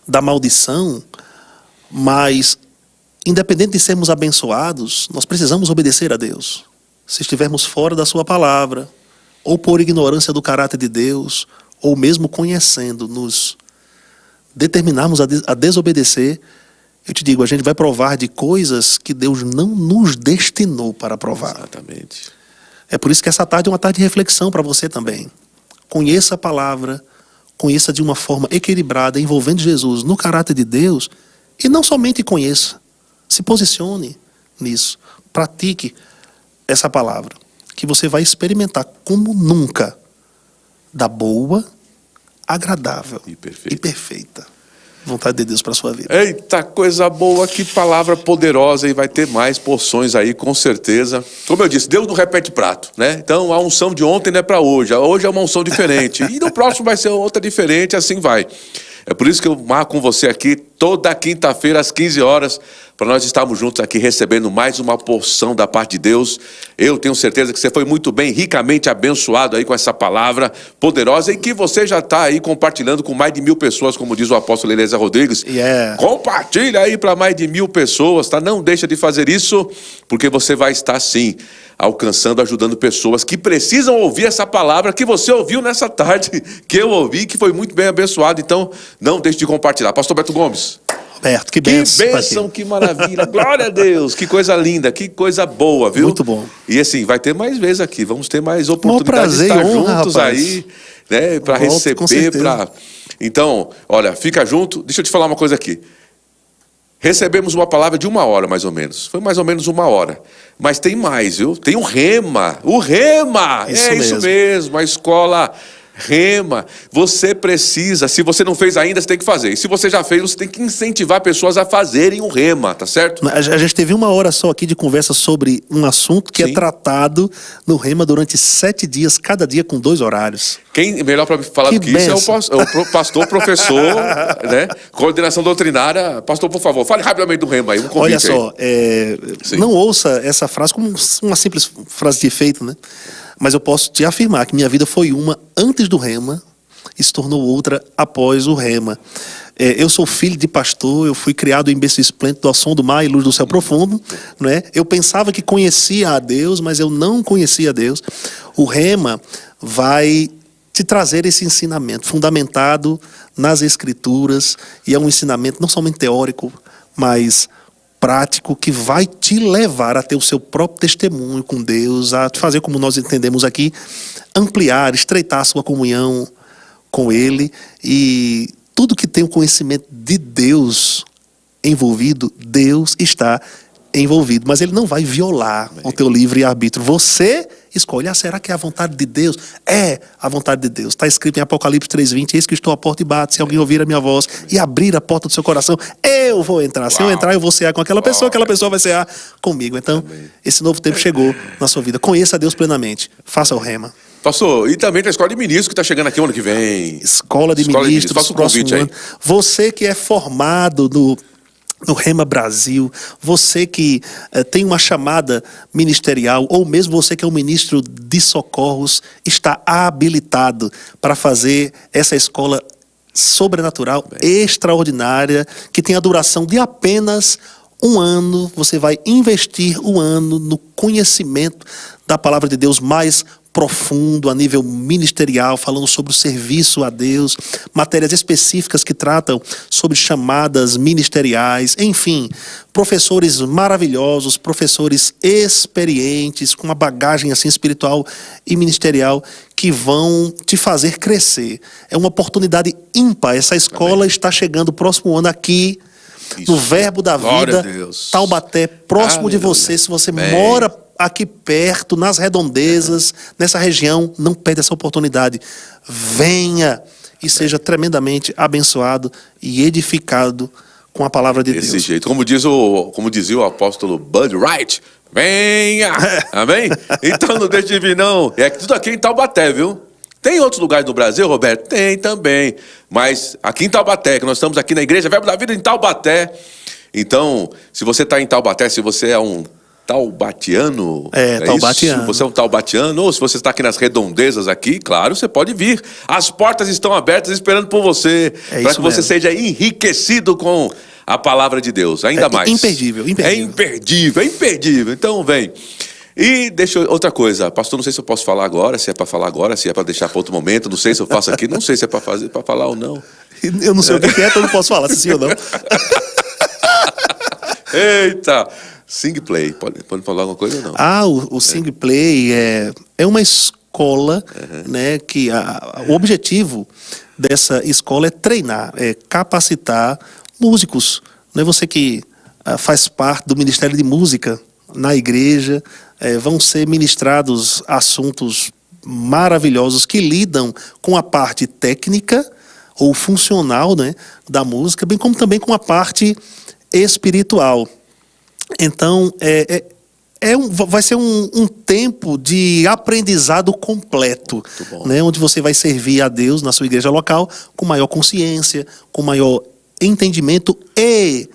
da maldição, mas independente de sermos abençoados, nós precisamos obedecer a Deus. Se estivermos fora da sua palavra, ou por ignorância do caráter de Deus, ou mesmo conhecendo, nos determinarmos a desobedecer, eu te digo, a gente vai provar de coisas que Deus não nos destinou para provar. Exatamente. É por isso que essa tarde é uma tarde de reflexão para você também. Conheça a palavra, conheça de uma forma equilibrada, envolvendo Jesus no caráter de Deus, e não somente conheça, se posicione nisso, pratique essa palavra, que você vai experimentar como nunca, da boa, agradável e perfeita vontade de Deus para a sua vida. Eita, coisa boa, que palavra poderosa, e vai ter mais porções aí, com certeza. Como eu disse, Deus não repete prato, né? Então a unção de ontem não é para hoje, hoje é uma unção diferente, e no próximo vai ser outra diferente, assim vai. É por isso que eu marco com você aqui toda quinta-feira às 15 horas, para nós estarmos juntos aqui recebendo mais uma porção da parte de Deus. Eu tenho certeza que você foi muito bem, ricamente abençoado aí com essa palavra poderosa, e que você já está aí compartilhando com mais de 1000 pessoas, como diz o apóstolo Eliezer Rodrigues. Compartilha aí para mais de 1000 pessoas, tá? Não deixa de fazer isso, porque você vai estar sim alcançando, ajudando pessoas que precisam ouvir essa palavra que você ouviu nessa tarde, que eu ouvi, que foi muito bem abençoado. Então, não deixe de compartilhar. Pastor Beto Gomes. Roberto, que bênção, que maravilha. Glória a Deus, que coisa linda, que coisa boa, viu? Muito bom. E assim, vai ter mais vezes aqui, vamos ter mais oportunidades de estar juntos aí, né, para receber, Então, olha, fica junto. Deixa eu te falar uma coisa aqui. Recebemos uma palavra de 1 hora, mais ou menos. Foi mais ou menos 1 hora. Mas tem mais, viu? Tem o Rema. O Rema! Isso mesmo, a escola Rema. Você precisa, se você não fez ainda, você tem que fazer. E se você já fez, você tem que incentivar pessoas a fazerem o Rema, tá certo? A gente teve 1 hora só aqui de conversa sobre um assunto que é tratado no Rema durante 7 dias, cada dia com 2 horários. Quem melhor para falar do que isso é o pastor, professor, né? Coordenação doutrinária. Pastor, por favor, fale rapidamente do Rema aí, um convite. Olha só, não ouça essa frase como uma simples frase de efeito, né? Mas eu posso te afirmar que minha vida foi uma antes do Rema e se tornou outra após o Rema. Eu sou filho de pastor, eu fui criado em berço esplêndido ao som do mar e luz do céu profundo, né? Eu pensava que conhecia a Deus, mas eu não conhecia a Deus. O Rema vai te trazer esse ensinamento fundamentado nas Escrituras, e é um ensinamento não somente teórico, mas prático, que vai te levar a ter o seu próprio testemunho com Deus, a te fazer, como nós entendemos aqui, ampliar, estreitar a sua comunhão com Ele, e tudo que tem o conhecimento de Deus envolvido, Deus está envolvido, mas Ele não vai violar o teu livre-arbítrio. Você escolhe, será que é a vontade de Deus? É a vontade de Deus. Está escrito em Apocalipse 3:20, eis que estou à porta e bato, se alguém ouvir a minha voz e abrir a porta do seu coração, eu vou entrar. Se eu entrar, eu vou cear com aquela pessoa vai cear comigo. Então, esse novo tempo chegou na sua vida. Conheça a Deus plenamente. Faça o Rema. Pastor, e também tem a Escola de Ministros que está chegando aqui ano que vem. Escola de Ministros, faça um convite aí. Você que é formado no Rema Brasil, você que tem uma chamada ministerial, ou mesmo você que é um ministro de socorros, está habilitado para fazer essa escola sobrenatural, extraordinária, que tem a duração de apenas 1 ano. Você vai investir 1 ano no conhecimento da palavra de Deus mais profundo, a nível ministerial, falando sobre o serviço a Deus, matérias específicas que tratam sobre chamadas ministeriais, enfim, professores maravilhosos, professores experientes, com uma bagagem assim espiritual e ministerial, que vão te fazer crescer. É uma oportunidade ímpar. Essa escola está chegando o próximo ano aqui, no Verbo da Vida, Taubaté, próximo de você. Se você mora aqui perto, nas redondezas, nessa região, não perde essa oportunidade. Venha e seja tremendamente abençoado e edificado com a palavra de Deus. Desse jeito, como dizia o apóstolo Bud Wright, venha! Amém? Então não deixe de vir, não. É tudo aqui em Taubaté, viu? Tem outros lugares do Brasil, Roberto? Tem também. Mas aqui em Taubaté, que nós estamos aqui na Igreja Verbo da Vida em Taubaté. Então, se você está em Taubaté, se você é um taubatiano, taubatiano. Se você é um taubatiano, ou se você está aqui nas redondezas aqui, claro, você pode vir. As portas estão abertas esperando por você, para que você seja enriquecido com a palavra de Deus, ainda mais. Imperdível. É imperdível. Então vem. E outra coisa, pastor, não sei se eu posso falar agora, se é para falar agora, se é para deixar para outro momento, não sei se eu faço aqui, não sei se é para falar ou não. Eu não sei o que é, então eu não posso falar se sim ou não. Eita! Sing Play, pode falar alguma coisa ou não? O Sing Play é uma escola, né, que o objetivo dessa escola é treinar, é capacitar músicos. Não é você que faz parte do Ministério de Música na igreja, vão ser ministrados assuntos maravilhosos que lidam com a parte técnica ou funcional, né, da música, bem como também com a parte espiritual. Então, vai ser um tempo de aprendizado completo, né, onde você vai servir a Deus na sua igreja local com maior consciência, com maior entendimento e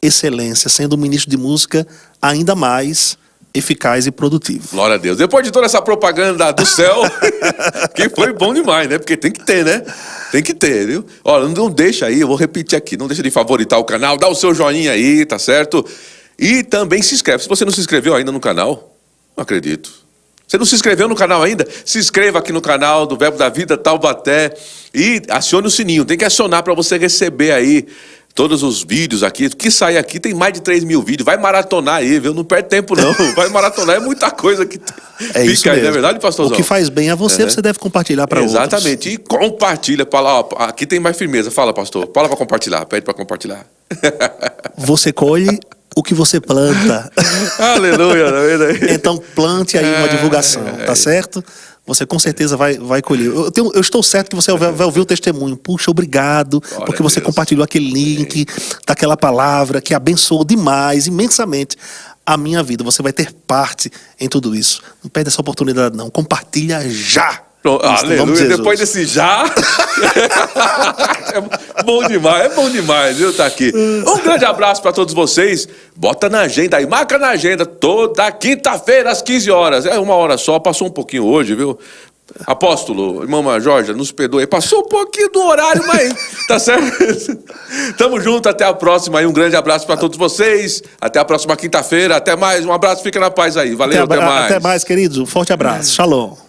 excelência, sendo um ministro de música ainda mais eficaz e produtivo. Glória a Deus. Depois de toda essa propaganda do céu, que foi bom demais, né? Porque tem que ter, né? Tem que ter, viu? Olha, não deixa aí, eu vou repetir aqui, não deixa de favoritar o canal, dá o seu joinha aí, tá certo? E também se inscreve. Se você não se inscreveu ainda no canal, não acredito. Você não se inscreveu no canal ainda? Se inscreva aqui no canal do Verbo da Vida Taubaté e acione o sininho. Tem que acionar para você receber aí todos os vídeos aqui. O que sai aqui tem mais de 3 mil vídeos. Vai maratonar aí, viu? Não perde tempo, não. Vai maratonar. É muita coisa que fica isso aí, mesmo. Não é verdade, pastorzão? O que faz bem a você, você deve compartilhar para outros. Exatamente. E compartilha. Fala, ó, aqui tem mais firmeza. Fala, pastor. Fala para compartilhar. Pede para compartilhar. Você colhe o que você planta. Aleluia. Então plante aí uma divulgação, tá certo? Você com certeza vai colher. Eu estou certo que você vai ouvir o testemunho. Puxa, obrigado, porque você compartilhou aquele link daquela palavra que abençoou demais, imensamente a minha vida. Você vai ter parte em tudo isso. Não perde essa oportunidade, não. Compartilha já. Aleluia, depois desse já. É bom demais, viu? Tá aqui. Um grande abraço para todos vocês. Bota na agenda aí, marca na agenda toda quinta-feira às 15 horas. É 1 hora só, passou um pouquinho hoje, viu? Apóstolo, irmã Jorge, nos perdoe. Passou um pouquinho do horário, mas tá certo? Tamo junto, até a próxima aí. Um grande abraço para todos vocês. Até a próxima quinta-feira. Até mais, um abraço, fica na paz aí. Valeu, até mais. Até mais, queridos. Um forte abraço. Shalom.